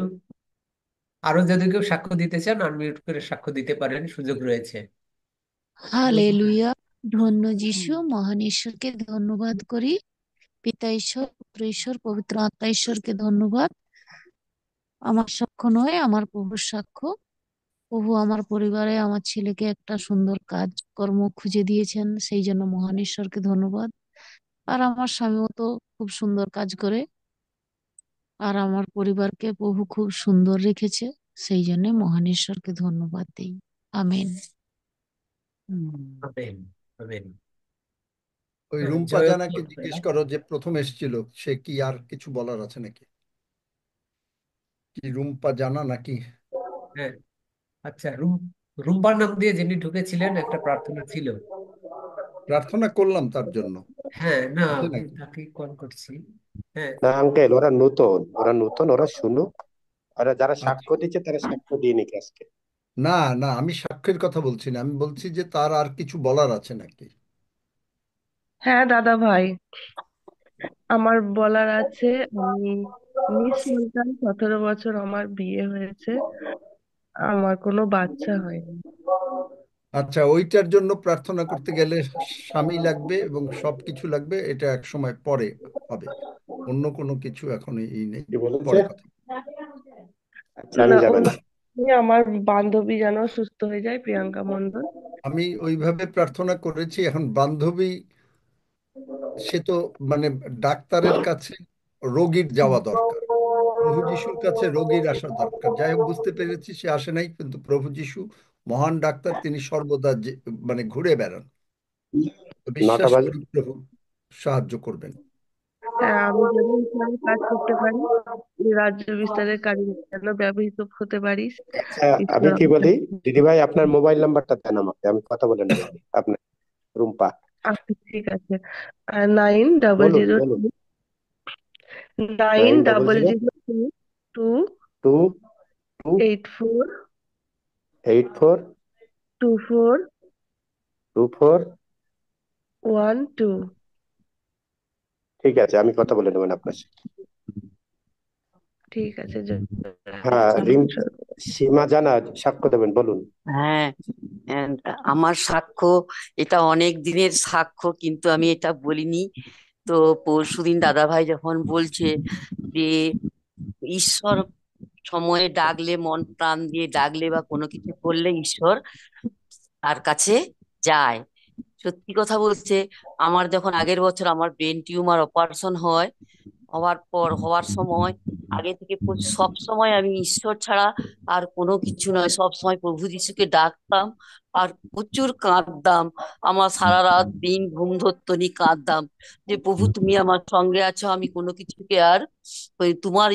আরো যদি কেউ সাক্ষ্য দিতে চান আনমিউট করে সাক্ষ্য দিতে পারেন, সুযোগ রয়েছে। হালেলুয়া। ধন্য যিশু, মহান ঈশ্বরকে ধন্যবাদ করি। পিতা ঈশ্বর, পুত্র ঈশ্বর, পবিত্র আত্মা ঈশ্বরকে ধন্যবাদ। আমার সাক্ষ্য নয়, আমার প্রভুর সাক্ষ্য। প্রভু আমার পরিবারে আমার ছেলেকে একটা সুন্দর কাজকর্ম খুঁজে দিয়েছেন, সেই জন্য মহান ঈশ্বরকে ধন্যবাদ। আর আমার স্বামীও তো খুব সুন্দর কাজ করে, আর আমার পরিবারকে প্রভু খুব সুন্দর রেখেছে, সেই জন্য মহান ঈশ্বরকে ধন্যবাদ দিই। আমেন। Amen, amen. ওই হ্যাঁ, রুম্পা জয় জানাকে জিজ্ঞেস করো যে প্রথম এসেছিল, সে কি আর কিছু বলার আছে নাকি? কি রুম্পা জানা নাকি? হ্যাঁ, আচ্ছা, রুম্বার নাম দিয়ে যিনি ঢুকেছিলেন একটা প্রার্থনা ছিল। প্রার্থনা করলাম তার জন্য। হ্যাঁ, না আছে আমি নাকি? তাকে কল করছি। হ্যাঁ, না আঙ্কেল, ওরা নতুন, ওরা শুনুক। আর যারা আচ্ছা। সাক্ষ্য দিচ্ছে তারা সাক্ষ্য দিয়ে নিক আজকে। না না, আমি সাক্ষ্যের কথা বলছি না, আমি বলছি যে তার আর কিছু বলার আছে নাকি। হ্যাঁ দাদা ভাই, আমার বলার আছে। আমি নিঃসন্তান, 17 বছর আমার বিয়ে হয়েছে, আমার কোনো বাচ্চা হয়নি। আচ্ছা, ওইটার জন্য প্রার্থনা করতে গেলে স্বামী লাগবে এবং সবকিছু লাগবে, এটা এক সময় পরে হবে। অন্য কোনো কিছু এখন এই নেই, কি বলেছে? পরে কথা। আচ্ছা, আমি না, যাবেন। আমার বান্ধবী যেন সুস্থ হয়ে যায়, প্রিয়াঙ্কা মণ্ডল। আমি ওইভাবে প্রার্থনা করেছি। এখন বান্ধবী, সে তো মানে ডাক্তারের কাছে রোগীর যাওয়া দরকার, প্রভু যিশুর কাছে রোগীর আসা দরকার। যাই হোক, বুঝতে পেরেছি সে আসে নাই, কিন্তু প্রভু যিশু মহান ডাক্তার, তিনি সর্বদা মানে ঘুরে বেড়ান। তো 9টা বিশ্বাস বাজে। করি প্রভু সাহায্য করবেন। হ্যাঁ, আমি যেন ইসলামের কাজ করতে পারি, এই রাজ্য বিস্তারের কাজে যেন ব্যবহৃত হতে পারি। আচ্ছা, আমি ঈশ্বর কি আমাকে। বলি, দিদি ভাই আপনার মোবাইল নাম্বারটা দেন আমাকে, আমি কথা বলে নেব। আপনার রুম্পা, আচ্ছা, ঠিক আছে। 9 ডাবল বলুন জিরো বলুন। Nine nine double double zero zero two two two 84 84 24 24। 12। ঠিক আছে, আমি কথা বলে নেবেন আপনার সাথে। ঠিক আছে, হ্যাঁ, সীমা জানা সাক্ষ্য দেবেন, বলুন। হ্যাঁ, and আমার সাক্ষ্য, এটা অনেক দিনের সাক্ষ্য, কিন্তু আমি এটা বলিনি। তো পরশুদিন দাদা ভাই যখন বলছে যে ঈশ্বর সময়ে ডাকলে, মন প্রাণ দিয়ে ডাকলে বা কোনো কিছু করলে ঈশ্বর তার কাছে যায়, সত্যি কথা বলছে। আমার যখন আগের বছর আমার ব্রেন টিউমার অপারেশন হয়, হওয়ার সময় আগে থেকে সব সময় আমি ঈশ্বর ছাড়া আর কোনো কিছু নয়, সব সময় প্রভু যিশুকে ডাকতাম আর প্রচুর কাঁদতাম। আমার সারা রাত দিন ঘুম ধরতো নি, কাঁদতাম যে প্রভু তুমি আমার সঙ্গে আছো, আমি কোনো কিছুকে আর ওই তোমার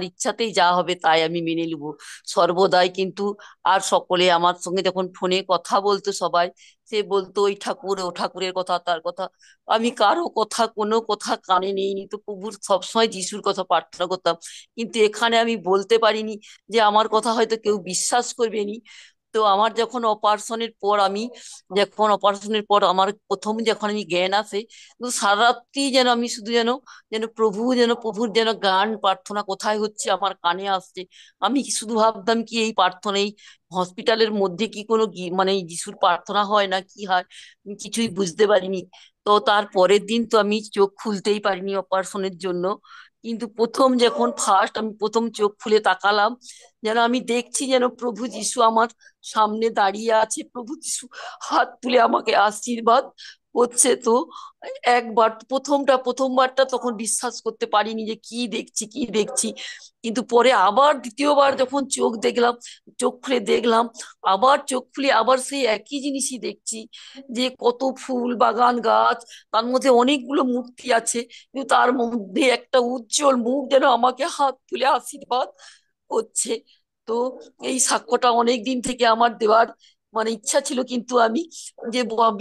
ইচ্ছাতেই যা হবে তাই আমি মেনে নেবো সর্বদাই। কিন্তু আর সকলে আমার সঙ্গে যখন ফোনে কথা বলতো সবাই, সে বলতো ওই ঠাকুর, ও ঠাকুরের কথা, তার কথা, আমি কারো কথা, কোনো কথা কানে নিইনি। তো প্রভুর সবসময় যিশুর কথা প্রার্থনা করতাম, কিন্তু এখানে আমি বলতে পারিনি যে আমার কথা হয়তো কেউ বিশ্বাস করবে নি। তো আমার যখন অপারেশনের পর আমার প্রথম যখন আমি জ্ঞান আসে, তো সারা রাত্রি যেন আমি শুধু যেন যেন প্রভুর যেন গান প্রার্থনা কোথায় হচ্ছে আমার কানে আসছে। আমি কি শুধু ভাবতাম কি এই প্রার্থনা এই হসপিটালের মধ্যে কি কোনো মানে এই যিশুর প্রার্থনা হয় না কি হয়, আমি কিছুই বুঝতে পারিনি। তো তার পরের দিন তো আমি চোখ খুলতেই পারিনি অপারেশনের জন্য। কিন্তু আমি প্রথম চোখ খুলে তাকালাম, যেন আমি দেখছি যেন প্রভু যিশু আমার সামনে দাঁড়িয়ে আছে, প্রভু যিশু হাত তুলে আমাকে আশীর্বাদ করছে। তো প্রথমবারটা তখন বিশ্বাস করতে পারিনি যে কি দেখছি। কিন্তু পরে আবার দ্বিতীয়বার যখন চোখ খুলে দেখলাম, আবার চোখ খুলে আবার সেই একই জিনিসই দেখছি, যে কত ফুল বাগান গাছ, তার মধ্যে অনেকগুলো মূর্তি আছে, কিন্তু তার মধ্যে একটা উজ্জ্বল মুখ যেন আমাকে হাত তুলে আশীর্বাদ করছে। তো এই সাক্ষ্যটা অনেক দিন থেকে আমার দেওয়ার মানে ইচ্ছা ছিল, কিন্তু আমি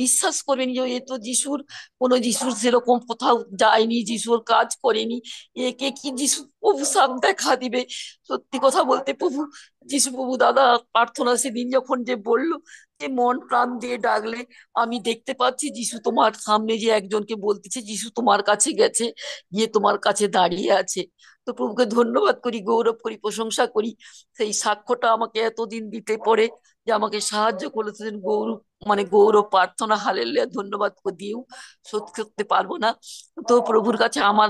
বিশ্বাস করবেন যে এ তো যিশুর সেরকম কোথাও যায়নি, যিশুর কাজ করেনি, একে কি যিশু প্রভু সাপ দেখা দিবে। সত্যি কথা বলতে প্রভু দাদা প্রার্থনা সেদিন যখন যে বললো যে মন প্রাণ দিয়ে ডাকলে আমি দেখতে পাচ্ছি যিশু তোমার সামনে, যে একজনকে বলতেছে যিশু তোমার কাছে গেছে, গিয়ে তোমার কাছে দাঁড়িয়ে আছে। তো প্রভুকে ধন্যবাদ করি, গৌরব করি, প্রশংসা করি। সেই সাক্ষ্যটা আমাকে এতদিন দিতে পারে, যে আমাকে সাহায্য করেছেন। গৌরব প্রার্থনা হালেলুয়া ধন্যবাদ দিয়েও শোধ করতে পারবো না। তো প্রভুর কাছে আমার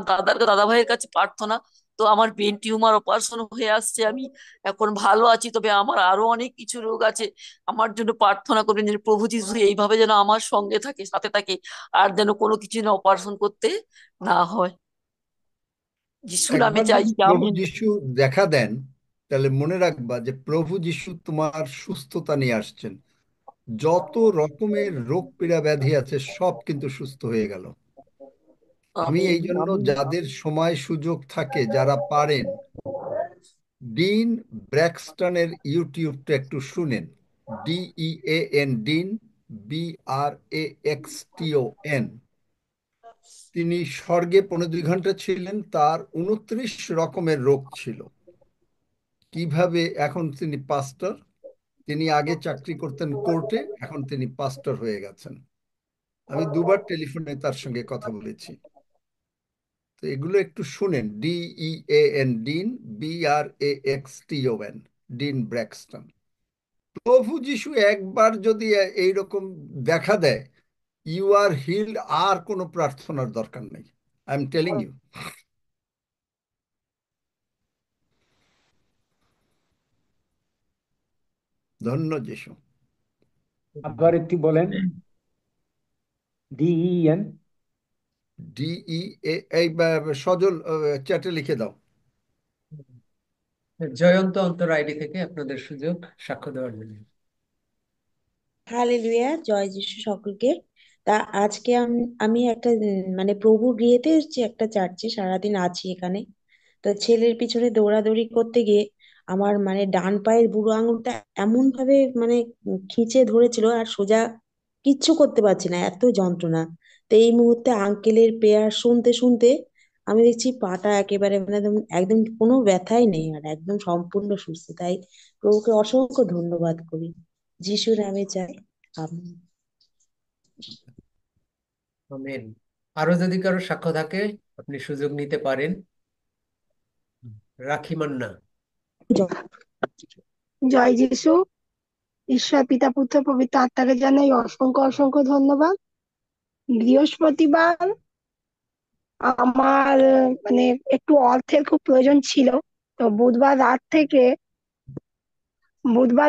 দাদা ভাইয়ের কাছে প্রার্থনা। তো আমার ব্রেন টিউমার অপারেশন হয়ে আসছে, আমি এখন ভালো আছি, তবে আমার আরো অনেক কিছু রোগ আছে। আমার জন্য প্রার্থনা করবেন যেন প্রভু যিশু এইভাবে যেন আমার সঙ্গে থাকে, সাথে থাকে, আর যেন কোনো কিছু না অপারেশন করতে না হয়। যিশু নামে একবার যদি চাইছি, প্রভু আমেন। যিশু দেখা দেন, তাহলে মনে রাখবা যে প্রভু যিশু তোমার সুস্থতা নিয়ে আসছেন। যত রকমের রোগ পীড়া ব্যাধি আছে সব কিন্তু সুস্থ হয়ে গেল। আমি আমেন এই জন্য আমেন। যাদের সময় সুযোগ থাকে, যারা পারেন, ডিন ব্র্যাক্সটনের ইউটিউবটা একটু শুনেন। DEAN, Dean, BRAXTON। তিনি স্বর্গে 15-2 ঘন্টা ছিলেন, তার 29 রকমের রোগ ছিল। কিভাবে এখন তিনি পাস্টর। তিনি আগে চাকরি করতেন কোর্টে, এখন তিনি পাস্টর হয়ে গেছেন। আমি দুবার টেলিফোনে তার সঙ্গে কথা বলেছি। তো এগুলো একটু শুনেন। DEAN, Dean, BRAXTON, Dean Braxton. প্রভু যিশু একবার যদি এইরকম দেখা দেয়, ইউ আর হিল্ড, আর কোনো প্রার্থনার দরকার নেই। I am telling you. ধন্য যিশু। আবার একটু বলেন। DEN। এই সজল চ্যাটে লিখে দাও। জয়ন্ত অন্তর আইডি থেকে আপনাদের সুযোগ সাক্ষ্য দেওয়ার জন্য। হালেলুয়া, জয় যিশু সকলকে। তা আজকে আমি একটা মানে প্রভুর বিয়েতে এসেছি একটা চার্চে, সারাদিন আছি এখানে। তো ছেলের পিছনে দৌড়াদৌড়ি করতে গিয়ে আমার মানে ডান পায়ের বুড়ো আঙুলটা এমন ভাবে মানে খিঁচে ধরেছিল, আর সোজা কিচ্ছু করতে পারছি না, এত যন্ত্রণা। তো এই মুহূর্তে আঙ্কেলের প্রেয়ার শুনতে শুনতে আমি দেখছি পাটা একেবারে মানে একদম একদম কোনো ব্যথাই নেই, আর একদম সম্পূর্ণ সুস্থ। তাই প্রভুকে অসংখ্য ধন্যবাদ করি। যিশুর নামে চাই, আমিন। আমেন। আরো যদি কারো সাক্ষ্য থাকে আপনি সুযোগ নিতে পারেন। রাখি মান্না। জয় যিশু। ঈশ্বর পিতা পুত্র পবিত্র আত্মাকে জানাই অসংখ্য অসংখ্য ধন্যবাদ। বৃহস্পতিবার আমার মানে একটু অর্থের খুব প্রয়োজন ছিল। তো বুধবার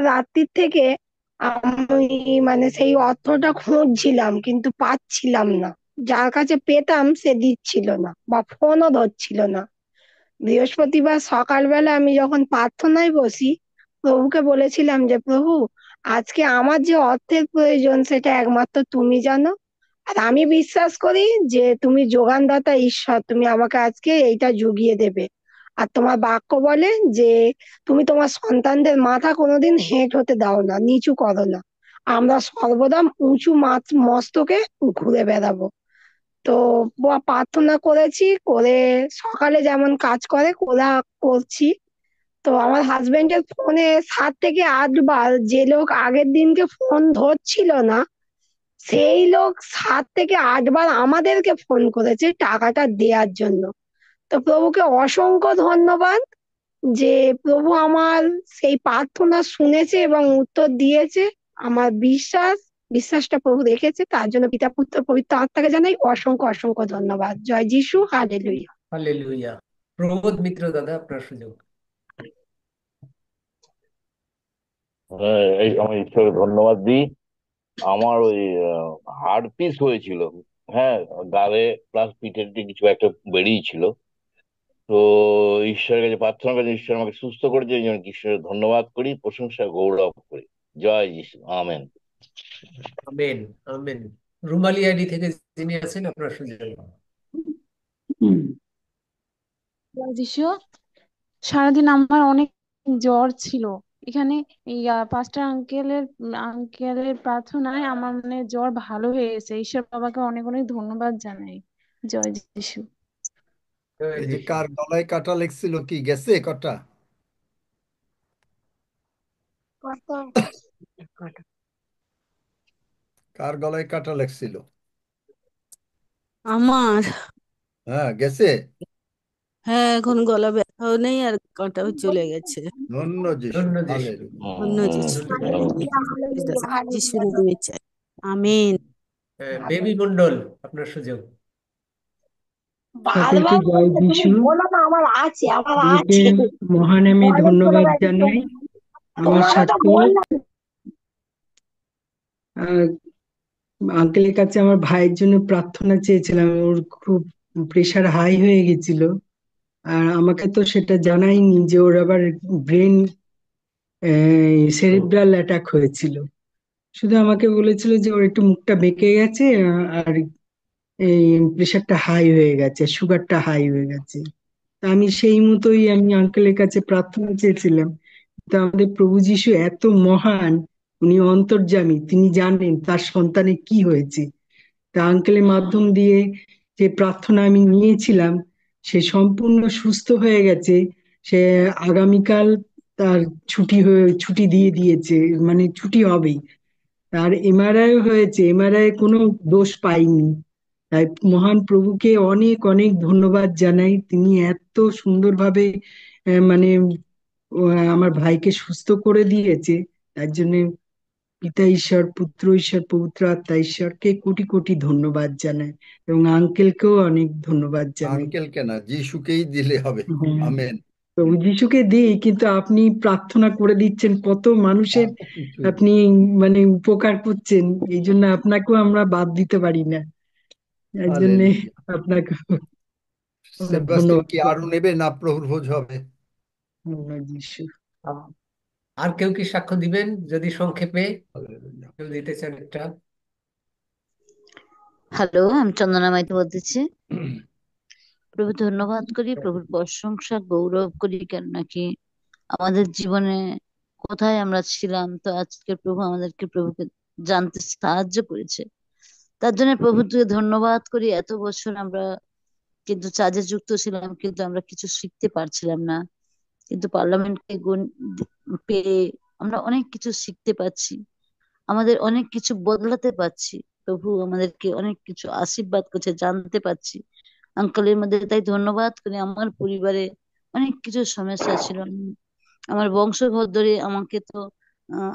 রাত্রির থেকে আমি মানে সেই অর্থটা খুঁজছিলাম, কিন্তু পাচ্ছিলাম না। যার কাছে পেতাম সে দিচ্ছিল না বা ফোনও ধরছিল না। বৃহস্পতিবার সকালবেলা আমি যখন প্রার্থনায় বসি, প্রভুকে বলেছিলাম যে প্রভু, আজকে আমার যে অর্থের প্রয়োজন সেটা একমাত্র তুমি জানো। আর আমি বিশ্বাস করি যে তুমি যোগানদাতা ঈশ্বর, তুমি আমাকে আজকে এইটা জুগিয়ে দেবে। আর তোমার বাক্য বলে যে তুমি তোমার সন্তানদের মাথা কোনোদিন হেঁট হতে দাও না, নিচু করো না। আমরা সর্বদা উঁচু মস্তকে ঘুরে বেড়াবো। তো প্রার্থনা করেছি, করে সকালে যেমন কাজ করে ওরা করছি। তো আমার হাজবেন্ডের ফোনে 7 থেকে 8 বার যে লোক আগের দিনকে ফোন ধরছিল না, সেই লোক 7 থেকে 8 বার আমাদেরকে ফোন করেছে টাকাটা দেওয়ার জন্য। তো প্রভুকে অসংখ্য ধন্যবাদ যে প্রভু আমার সেই প্রার্থনা শুনেছে এবং উত্তর দিয়েছে। আমার বিশ্বাসটা প্রভু রেখেছে, তার জন্য পিতা পুত্র পবিত্র আত্মাকে জানাই অসংখ্য অসংখ্য ধন্যবাদ। জয় যিশু, হালেলুয়া। হালেলুয়া। প্রবোধ মিত্র দাদা, আপনার সুযোগ। হ্যাঁ, এই আমি ঈশ্বরকে ধন্যবাদ দিই। আমার ওই হার্ট পিস হয়েছিল, হ্যাঁ, গালে প্লাস পিঠের দিকে কিছু একটা বেরিয়েছিল। তো ঈশ্বরের কাছে প্রার্থনা করি, ঈশ্বর আমাকে সুস্থ করেছে, এই জন্য ঈশ্বরের ধন্যবাদ করি, প্রশংসা গৌরব করি। জয় যিশু, amen. Amen amen. Rumali ID থেকে যিনি আছেন, আপনার সুযোগ। জয় যিশু। সারাদিন আমার অনেক জ্বর ছিল। এখানে এই পাস্টার আঙ্কেলের প্রার্থনায় আমার মানে জ্বর ভালো হয়ে গেছে। ঈশ্বর বাবাকে অনেক অনেক ধন্যবাদ জানাই। জয় যিশু। এই যে কার গলায় কাটা লেগছিল, কি গেছে কটা? কার গলায় কাটা লেগছিল? আমার হ্যাঁ, গেছে। হ্যাঁ, এখন গলা ব্যথাও নেই আর কাঁটাও চলে গেছে। ধন্য যিশু, ধন্য যিশু। হালেলুয়া। ধন্য যিশু। হালেলুয়া, যিশুর হালেলুয়া। নামে চাই, আমেন। বেবি মন্ডল, আপনার সুযোগ। সকলকে বারবার জয় বলছে, তুমি যিশু। বলো না আমার আছে, আমার সকলকে আছে। মহানামে বলে চলে ধন্যবাদ গেছে। জানাই। আমার তোমারও তো সাক্ষ্য বললাম। আঙ্কেলের কাছে আমার ভাইয়ের জন্য প্রার্থনা চেয়েছিলাম। ওর খুব প্রেশার হাই হয়ে গেছিল, আর আমাকে তো সেটা জানায়নি যে ওর আবার ব্রেন সেরিব্রাল অ্যাটাক হয়েছিল। শুধু আমাকে বলেছিল যে ওর একটু মুখটা বেঁকে গেছে, আর এই প্রেশারটা হাই হয়ে গেছে, সুগারটা হাই হয়ে গেছে। তা আমি সেই মতোই আমি আঙ্কেলের কাছে প্রার্থনা চেয়েছিলাম। তো আমাদের প্রভু যিশু এত মহান, উনি অন্তর্যামী, তিনি জানেন তার সন্তানের কি হয়েছে। তা আঙ্কেলের মাধ্যম দিয়ে যে প্রার্থনা আমি নিয়েছিলাম, সে সম্পূর্ণ সুস্থ হয়ে গেছে। সে আগামীকাল তার ছুটি দিয়ে দিয়েছে, মানে ছুটি হবেই। তার এমআরআই হয়েছে, এমআরআই কোনো দোষ পাইনি। তাই মহান প্রভুকে অনেক অনেক ধন্যবাদ জানাই। তিনি এত সুন্দরভাবে মানে আমার ভাইকে সুস্থ করে দিয়েছে। তার জন্য পিতা ঈশ্বর, পুত্র ঈশ্বর, পবিত্র আত্মা ঈশ্বরকে কোটি কোটি ধন্যবাদ জানাই, এবং আঙ্কেলকেও অনেক ধন্যবাদ জানাই। আঙ্কেলকে না, যিশুকেই দিলে হবে। হ্যাঁ, আমেন। প্রভু যিশুকে দিই, কিন্তু আপনি প্রার্থনা করে দিচ্ছেন, কত মানুষের কিছুই আপনি মানে উপকার করছেন, এই জন্য আপনাকেও আমরা বাদ দিতে পারি না। এর জন্য হালেলুয়া। আপনাকে সেবাস্টিন ধন্যবাদ। কি আরো নেবে না প্রভুর ভোজ হবে? ধন্যবাদ যিশু। আর কেউ কি সাক্ষ্য দিবেন? যদি সংক্ষেপে হালেলুয়া। কেউ দিতে চান একটা। হ্যালো, আমি চন্দনা মাইতি বলতেছি। প্রভু ধন্যবাদ করি, প্রভুর প্রশংসা গৌরব করি, কেন নাকি আমাদের জীবনে কোথায় আমরা ছিলাম, তো আজকে প্রভু আমাদেরকে প্রভুকে জানতে সাহায্য করেছে। তার জন্য প্রভুকে ধন্যবাদ করি। এত বছর আমরা কিন্তু চার্জে যুক্ত ছিলাম, কিন্তু আমরা কিছু শিখতে পারছিলাম না, কিন্তু পার্লামেন্টকে পেয়ে আমরা অনেক কিছু শিখতে পাচ্ছি, আমাদের অনেক কিছু বদলাতে পারছি। প্রভু আমাদেরকে অনেক কিছু আশীর্বাদ করছে, জানতে পারছি আঙ্কেলের মধ্যে। তাই ধন্যবাদ করি। আমার পরিবারে অনেক কিছু সমস্যা ছিল, আমার বংশধর ধরে আমাকে তো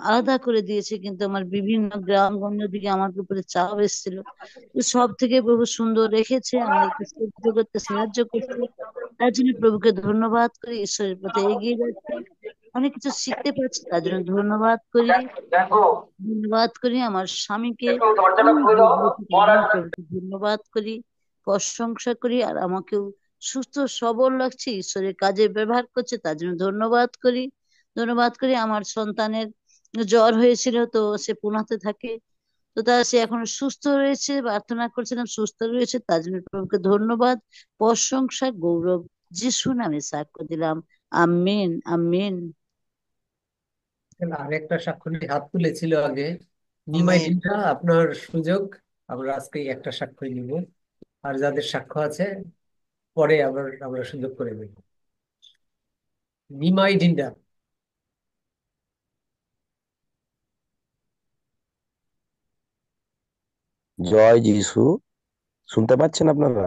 আলাদা করে দিয়েছে, কিন্তু আমার বিভিন্ন গ্রামগঞ্জ থেকে আমার উপরে চাপ এসেছিল। তো সব থেকে প্রভু সুন্দর রেখেছে, আমাদেরকে সহ্য করতে সাহায্য করছে। তার জন্য প্রভুকে ধন্যবাদ করি, ঈশ্বরের পথে এগিয়ে যাচ্ছি, অনেক কিছু শিখতে পারছি, তার জন্য ধন্যবাদ করি। ধন্যবাদ করি আমার স্বামীকে, অনেক দূর থেকে আমি প্রভুকে ধন্যবাদ করি, প্রশংসা করি। আর আমাকেও সুস্থ সবল লাগছে, ঈশ্বরের কাজে ব্যবহার করছে, তার জন্য ধন্যবাদ করি। ধন্যবাদ করি আমার সন্তানের জ্বর হয়েছিল, তো সে পুনাতে থাকে, তো সে এখন সুস্থ রয়েছে, প্রার্থনা করছিলাম সুস্থ রয়েছে, তার জন্য প্রভুকে ধন্যবাদ, প্রশংসা গৌরব যিশু নামে সাক্ষ্য দিলাম। Amen amen. আরেকটা সাক্ষ্য নিয়ে হাত তুলেছিল আগে, নিমাই আমেন। দিদা, আপনার সুযোগ। আমরা আজকে একটা সাক্ষ্য নিব, আর যাদের সাক্ষ্য আছে পরে আবার আমরা সুযোগ করে দেব। নিমাই ডিন্ডা। জয় যিশু। শুনতে পাচ্ছেন আপনারা?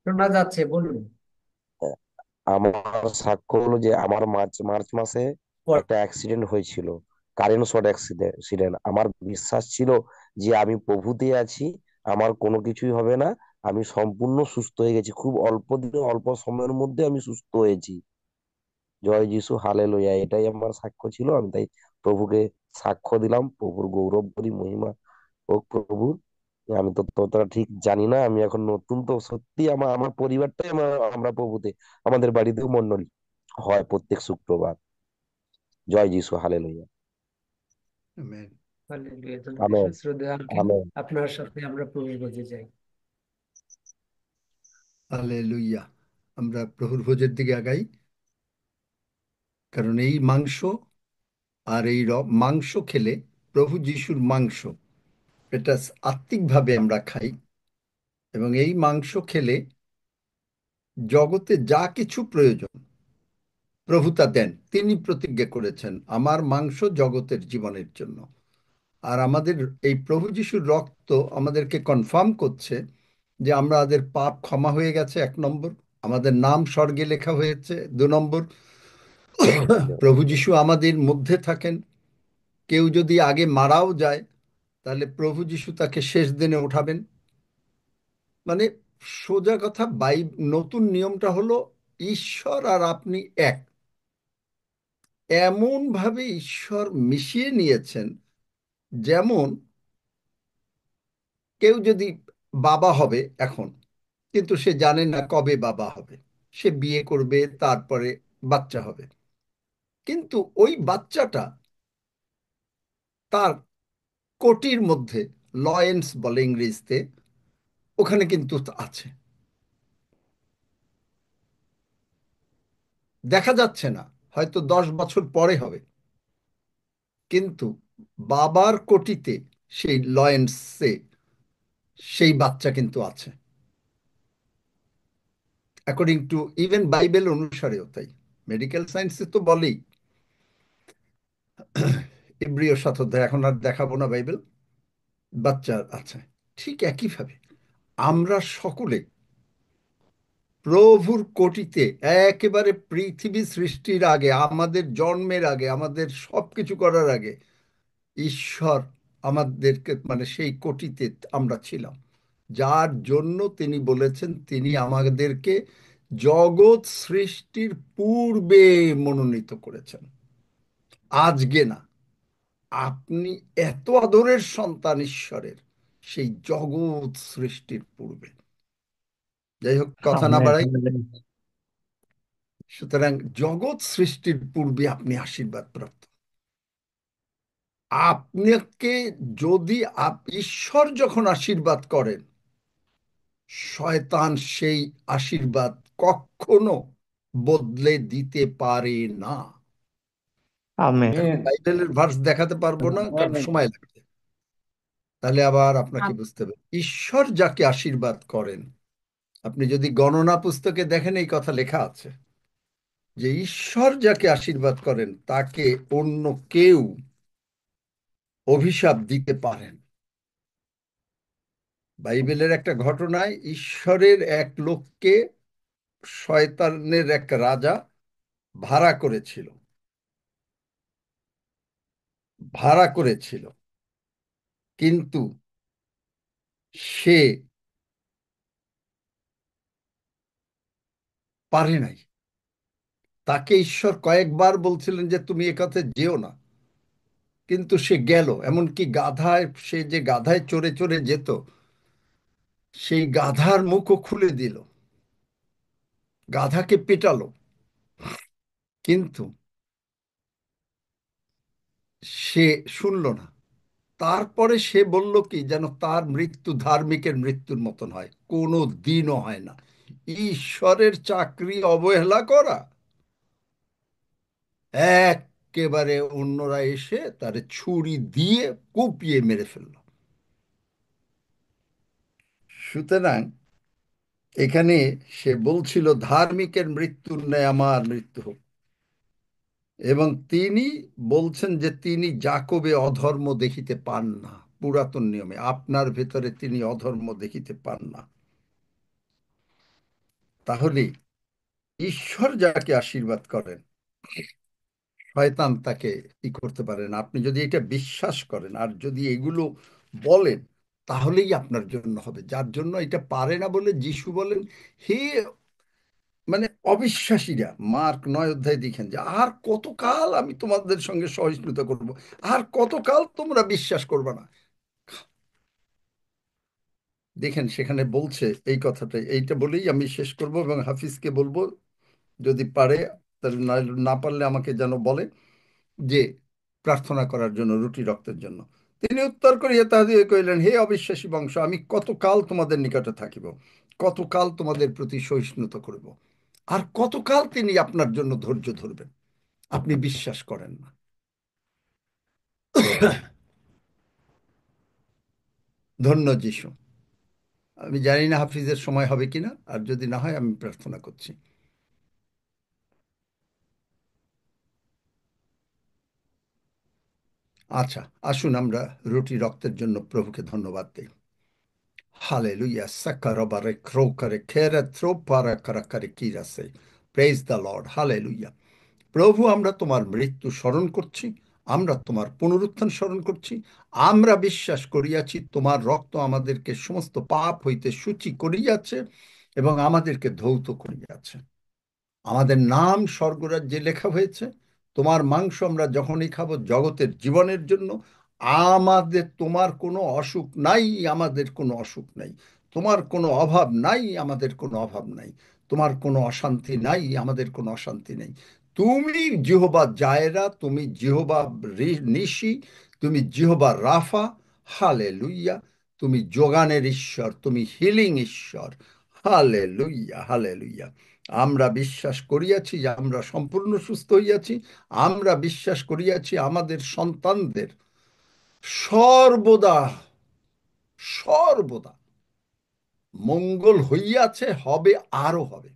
শোনা যাচ্ছে, বলুন। আমার সাক্ষ্য হলো যে আমার মার্চ মার্চ মাসে একটা অ্যাক্সিডেন্ট হয়েছিল, কারেন্ট শর্ট অ্যাক্সিডেন্ট। আমার বিশ্বাস ছিল যে আমি প্রভুতে আছি, আমার কোনো কিছুই হবে না, আমি সম্পূর্ণ সুস্থ হয়ে গেছি, খুব অল্প দিনে অল্প সময়ের মধ্যে আমি সুস্থ হয়েছি। জয় যিশু, হালেলুয়া। এটাই আমার সাক্ষ্য ছিল, আমি তাই প্রভুকে সাক্ষ্য দিলাম। প্রভুর গৌরব করি, মহিমা হোক প্রভুর। আমি তো ততটা ঠিক জানি না, আমি এখন নতুন, তো সত্যি আমার আমার পরিবারটাই আমরা প্রভুতে, আমাদের বাড়িতেও মন্ডলী হয় প্রত্যেক শুক্রবার। জয় যিশু, হালেলুয়া। আমেন। হালেলুয়া। আমেন। শ্রদ্ধেয় আঙ্কেল, আমেন। আপনার সাথে আমরা প্রভুর ভোজে যাই। হালেলুয়া। আমরা প্রভুর ভোজের দিকে আগাই, কারণ এই মাংস আর এই মাংস খেলে, প্রভু যিশুর মাংস, এটা আত্মিকভাবে আমরা খাই। এবং এই মাংস খেলে জগতে যা কিছু প্রয়োজন প্রভু তা দেন। তিনি প্রতিজ্ঞা করেছেন, আমার মাংস জগতের জীবনের জন্য। আর আমাদের এই প্রভু যিশুর রক্ত আমাদেরকে কনফার্ম করছে যে আমাদের পাপ ক্ষমা হয়ে গেছে, 1 নম্বর। আমাদের নাম স্বর্গে লেখা হয়েছে, 2 নম্বর। প্রভু যিশু আমাদের মধ্যে থাকেন। কেউ যদি আগে মারাও যায়, তাহলে প্রভু যিশু তাকে শেষ দিনে উঠাবেন। মানে সোজা কথা, নতুন নিয়মটা হলো ঈশ্বর আর আপনি এক। এমন ভাবে ঈশ্বর মিশিয়ে নিয়েছেন, যেমন কেউ যদি বাবা হবে এখন, কিন্তু সে জানে না কবে বাবা হবে। সে বিয়ে করবে, তারপরে বাচ্চা হবে। কিন্তু ওই বাচ্চাটা তার কোটির মধ্যে, লয়েন্স বলে ইংরেজিতে, ওখানে কিন্তু আছে, দেখা যাচ্ছে না, হয়তো 10 বছর পরে হবে, কিন্তু বাবার কোটিতে, সেই লয়েন্সে সেই বাচ্চা কিন্তু আছে। অ্যাকর্ডিং টু ইভেন বাইবেল অনুসারেও তাই। মেডিকেল সায়েন্সে তো বলেই, ইব্রিয় 7 অধ্যায়, এখন আর দেখাবো না বাইবেল, বাচ্চা আছে। ঠিক একইভাবে আমরা সকলে প্রভুর কোটিতে, একেবারে পৃথিবী সৃষ্টির আগে, আমাদের জন্মের আগে, আমাদের সবকিছু করার আগে ঈশ্বর আমাদেরকে, মানে সেই কোটিতে আমরা ছিলাম। যার জন্য তিনি বলেছেন তিনি আমাদেরকে জগৎ সৃষ্টির পূর্বে মনোনীত করেছেন, আজকে না। আপনি এত আদরের সন্তান ঈশ্বরের, সেই জগৎ সৃষ্টির পূর্বে। যাই হোক, কথা না আমেন। বাড়াই। সুতরাং জগৎ সৃষ্টির পূর্বে আপনি আশীর্বাদ প্রাপ্ত। আপনাকে যদি ঈশ্বর যখন আশীর্বাদ করেন, শয়তান সেই আশীর্বাদ কখনো বদলে দিতে পারে না। আমেন। এখন বাইবেলের ভার্স দেখাতে পারবো না, কারণ আমেন। সময় লাগবে। তাহলে আবার আপনাকে আম- বুঝতে হবে, ঈশ্বর যাকে আশীর্বাদ করেন, আপনি যদি গণনা পুস্তকে দেখেন এই কথা লেখা আছে যে ঈশ্বর যাকে আশীর্বাদ করেন তাকে অন্য কেউ অভিশাপ দিতে পারেন। বাইবেলের একটা ঘটনায় ঈশ্বরের এক লোককে শয়তানের এক রাজা ভাড়া করেছিল, ভাড়া করেছিল, কিন্তু সে পারে নাই। তাকে ঈশ্বর কয়েকবার বলছিলেন যে তুমি এ কথা যেও না, কিন্তু সে গেল। এমনকি গাধায়, সে যে গাধায় চড়ে চড়ে যেত, সেই গাধার মুখও খুলে দিল, গাধাকে পেটালো, কিন্তু সে শুনল না। তারপরে সে বলল কি, যেন তার মৃত্যু ধার্মিকের মৃত্যুর মতন হয়, কোনো দিনও হয় না। ঈশ্বরের চাকরি অবহেলা করা, একেবারে অন্যরা এসে তারে ছুরি দিয়ে কুপিয়ে মেরে ফেলল। সুতরাং এখানে সে বলছিল ধার্মিকের মৃত্যুর ন্যায় আমার মৃত্যু হোক। এবং তিনি বলছেন যে তিনি যাকবে অধর্ম দেখিতে পান না। পুরাতন নিয়মে আপনার ভেতরে তিনি অধর্ম দেখিতে পান না। তাহলে ঈশ্বর যাকে আশীর্বাদ করেন, শয়তান তাকে ই করতে পারে না। আপনি যদি এটা বিশ্বাস করেন আর যদি এগুলো বলেন, তাহলেই আপনার জন্য হবে। যার জন্য এটা পারে না বলে যিশু বলেন, হে মানে অবিশ্বাসীরা, মার্ক 9 অধ্যায় দেখেন যে আর কতকাল আমি তোমাদের সঙ্গে সহিষ্ণুতা করব, আর কতকাল তোমরা বিশ্বাস করবে না। দেখেন সেখানে বলছে এই কথাটা। এইটা বলেই আমি শেষ করব এবং হাফিজকে বলবো যদি পারে, তাহলে না, না পারলে আমাকে যেন বলে যে প্রার্থনা করার জন্য রুটি রক্তের জন্য। তিনি উত্তর করিয়া তাহাদিগকে কহিলেন, হে অবিশ্বাসী বংশ, আমি কতকাল তোমাদের নিকটে থাকিব, কতকাল তোমাদের প্রতি সহিষ্ণুতা করিব, আর কতকাল তিনি আপনার জন্য ধৈর্য ধরবেন? আপনি বিশ্বাস করেন না। ধন্য যিশু। আমি জানি না হাফিজের সময় হবে কিনা, আর যদি না হয় আমি প্রার্থনা করছি। আচ্ছা, আসুন আমরা রুটি রক্তের জন্য প্রভুকে ধন্যবাদ দিই। হালেলুয়া সাকারবারে ক্রোকারে খেরে থ্রোপারা কারাকারে কিরাসে। Praise the lord. হালেলুয়া। প্রভু, আমরা তোমার মৃত্যু স্মরণ করছি, আমরা তোমার পুনরুত্থান স্মরণ করছি। আমরা বিশ্বাস করিয়াছি তোমার রক্ত আমাদেরকে সমস্ত পাপ হইতে সূচি করিয়াছে এবং আমাদেরকে ধৌত করিয়াছে। আমাদের নাম স্বর্গরাজ্যে লেখা হয়েছে। তোমার মাংস আমরা যখনই খাবো জগতের জীবনের জন্য। আমাদের তোমার কোনো অসুখ নাই, আমাদের কোনো অসুখ নাই। তোমার কোনো অভাব নাই, আমাদের কোনো অভাব নাই। তোমার কোনো অশান্তি নাই, আমাদের কোনো অশান্তি নেই। তুমি জিহোবা জায়রা, তুমি জিহোবা নিশি, তুমি জিহোবা রাফা। হালে লুইয়া। তুমি যোগানের ঈশ্বর, তুমি হিলিং ঈশ্বর। হালে লুইয়া, হালে লুইয়া। আমরা বিশ্বাস করিয়াছি যে আমরা সম্পূর্ণ সুস্থ হইয়াছি। আমরা বিশ্বাস করিয়াছি আমাদের সন্তানদের সর্বদা সর্বদা মঙ্গল হইয়াছে, হবে, আরো হবে।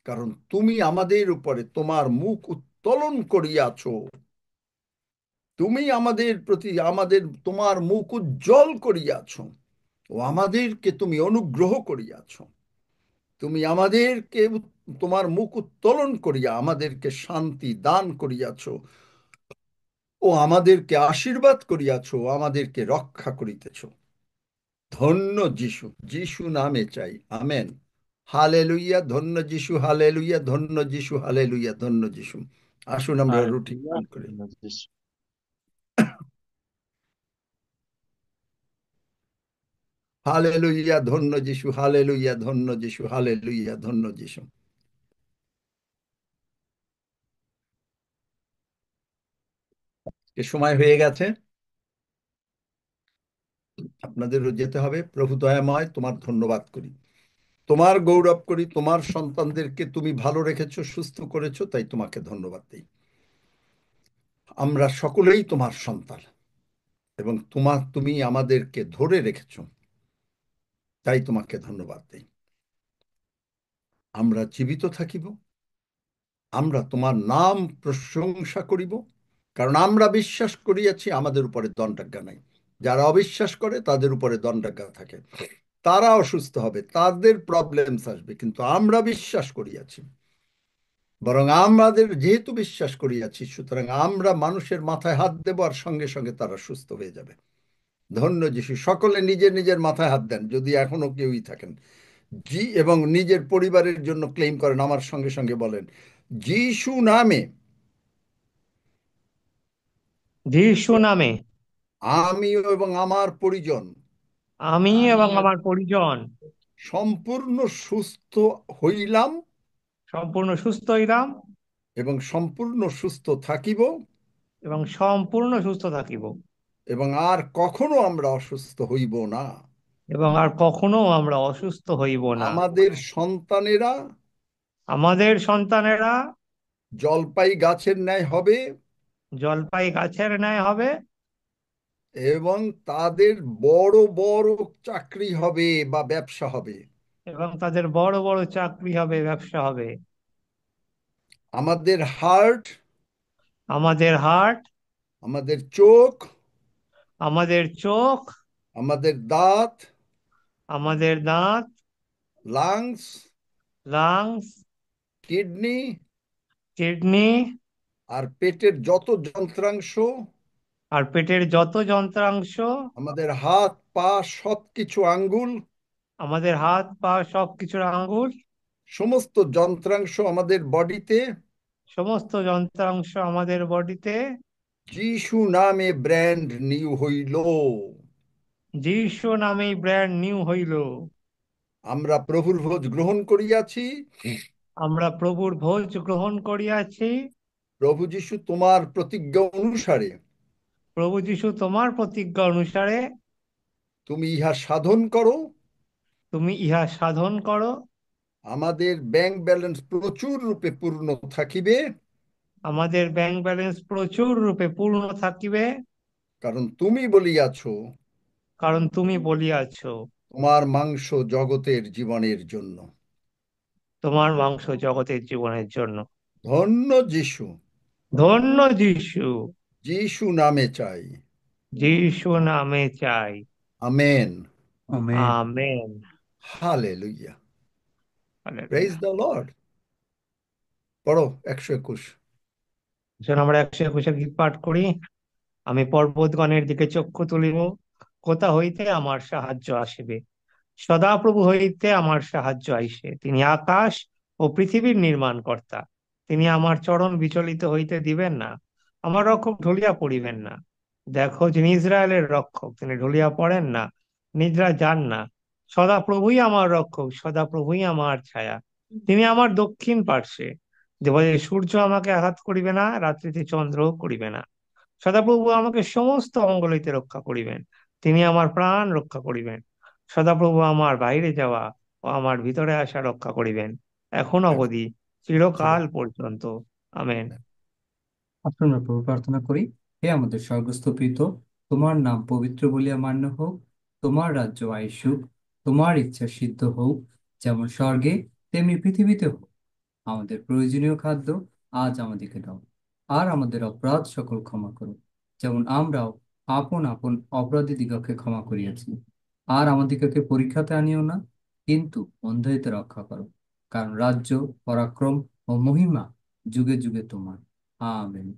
কারণ তুমি আমাদের উপরে তোমার মুখ উত্তোলন করিয়াছ। তুমি আমাদের প্রতি তোমার মুখ উজ্জ্বল করিয়াছ ও আমাদেরকে তুমি অনুগ্রহ করিয়াছ। তুমি আমাদেরকে তোমার মুখ উত্তোলন করিয়া আমাদেরকে শান্তি দান করিয়াছ ও আমাদেরকে আশীর্বাদ করিয়াছ, আমাদেরকে রক্ষা করিতেছ। ধন্য যিশু, যিশু নামে চাই, আমেন। হালেলুইয়া। ধন্য যিশু, হালেলুইয়া। ধন্য যিশু, হালেলুইয়া। ধন্য যিশু। আসুন আমরা রুটি গ্রহণ করি। হালেলুইয়া। ধন্য যিশু, হালেলুইয়া। ধন্য যিশু, হালেলুইয়া। ধন্য যিশু। সময় হয়ে গেছে, আপনাদেরও যেতে হবে। প্রভু দয়াময়, তোমার ধন্যবাদ করি, তোমার গৌরব করি। তোমার সন্তানদেরকে তুমি ভালো রেখেছো, সুস্থ করেছো, তাই তোমাকে ধন্যবাদ দিই। আমরা সকলেই তোমার সন্তান এবং তুমি আমাদেরকে ধরে রেখেছো, তাই তোমাকে ধন্যবাদ দিই। আমরা জীবিত থাকিব, আমরা তোমার নাম প্রশংসা করিব, কারণ আমরা বিশ্বাস করিয়াছি আমাদের উপরে দণ্ডাজ্ঞা নাই। যারা অবিশ্বাস করে তাদের উপরে দণ্ডাজ্ঞা থাকে, তারা অসুস্থ হবে, তাদের প্রবলেমস আসবে, কিন্তু আমরা বিশ্বাস করিয়াছি। বরং আমাদের যেহেতু বিশ্বাস করিয়াছি, সুতরাং আমরা মানুষের মাথায় হাত দেব আর সঙ্গে সঙ্গে তারা সুস্থ হয়ে যাবে। ধন্য যিশু। সকলে নিজের নিজের মাথায় হাত দেন যদি এখনো কেউই থাকেন, এবং নিজের পরিবারের জন্য ক্লেম করেন। আমার সঙ্গে সঙ্গে বলেন, যিশু নামে, যিশু নামে আমি এবং আমার পরিজন আমি এবং আমার পরিজন সম্পূর্ণ সুস্থ হইলাম সম্পূর্ণ সুস্থ হইলাম এবং সম্পূর্ণ সুস্থ থাকিব এবং সম্পূর্ণ সুস্থ থাকিব এবং আর কখনো আমরা অসুস্থ হইব না। এবং আর কখনো আমরা অসুস্থ হইব না। আমাদের সন্তানেরা আমাদের সন্তানেরা জলপাই গাছের ন্যায় হবে জলপাই গাছের ন্যায় হবে এবং তাদের বড় বড় চাকরি হবে বা ব্যবসা হবে। এবং তাদের বড় বড় চাকরি হবে, ব্যবসা হবে। আমাদের হার্ট আমাদের হার্ট, আমাদের চোখ, আমাদের চোখ, আমাদের দাঁত, আমাদের দাঁত, লাংস, লাংস, কিডনি কিডনি, আর পেটের যত যন্ত্রাংশ, আর পেটের যত যন্ত্রাংশ, আমাদের হাত পা সবকিছু আঙ্গুল, আমাদের হাত পা সবকিছুর আঙ্গুল, সমস্ত যন্ত্রাংশ আমাদের বডিতে সমস্ত যন্ত্রাংশ আমাদের বডিতে যিশু নামে ব্র্যান্ড নিউ হইল। যীশু নামেই ব্র্যান্ড নিউ হইল। আমরা প্রভুর ভোজ গ্রহণ করিয়াছি। আমরা প্রভুর ভোজ গ্রহণ করিয়াছি। প্রভু যিশু তোমার প্রতিজ্ঞা অনুসারে প্রভু যীশু তোমার প্রতিজ্ঞা অনুসারে তুমি ইহা সাধন করো। তুমি ইহা সাধন করো। আমাদের ব্যাংক ব্যালেন্স প্রচুর রূপে পূর্ণ থাকিবে, আমাদের ব্যাংক ব্যালেন্স প্রচুর রূপে পূর্ণ থাকিবে, কারণ তুমি বলিয়াছ কারণ তুমি বলিয়াছ তোমার মাংস জগতের জীবনের জন্য। তোমার মাংস জগতের জীবনের জন্য। ধন্য যিশু, ধন্য যীশু, যিশু নামে চাই। যীশু নামে চাই। Amen. Amen. Amen. Hallelujah. Hallelujah. Praise the lord. পড়ো 121। আসুন আমরা 121 গীত পাঠ করি। আমি পর্বতগণের দিকে চক্ষু তুলিব, কোথা হইতে আমার সাহায্য আসিবে। সদাপ্রভু হইতে আমার সাহায্য আইসে। তিনি আকাশ ও পৃথিবীর নির্মাণকর্তা। তিনি আমার চরণ বিচলিত হইতে দিবেন না, আমার রক্ষক ঢলিয়া পড়িবেন না। দেখো, যিনি ইসরায়েলের রক্ষক, তিনি ঢলিয়া পড়েন না, নিদ্রা যান না। সদাপ্রভুই আমার রক্ষক, সদাপ্রভুই আমার ছায়া। তিনি আমার দক্ষিণ পার্শ্বে। দিবসে সূর্য আমাকে আঘাত করিবে না, রাত্রিতে চন্দ্র করিবে না। সদাপ্রভু আমাকে সমস্ত অমঙ্গল হইতে রক্ষা করিবেন। তিনি আমার প্রাণ রক্ষা করিবেন। সদাপ্রভু আমার বাইরে যাওয়া ও আমার ভিতরে আসা রক্ষা করিবেন, এখন অবধি, চিরকাল পর্যন্ত। আমেন। আসুন আমরা প্রভু প্রার্থনা করি। হে আমাদের স্বর্গস্থ পিত, তোমার নাম পবিত্র বলিয়া মান্য হোক, তোমার রাজ্য আইসুক, তোমার ইচ্ছা সিদ্ধ হোক, যেমন স্বর্গে তেমনি পৃথিবীতে হোক। আমাদের প্রয়োজনীয় খাদ্য আজ আমাদেরকে দাও, আর আমাদের অপরাধ সকল ক্ষমা করো, যেমন আমরাও আপন আপন অপরাধীদিগকে ক্ষমা করিয়াছি। আর আমাদিগকে পরীক্ষাতে আনিও না, কিন্তু অন্ধ হইতে রক্ষা করো, কারণ রাজ্য, পরাক্রম ও মহিমা যুগে যুগে তোমার। আমেন।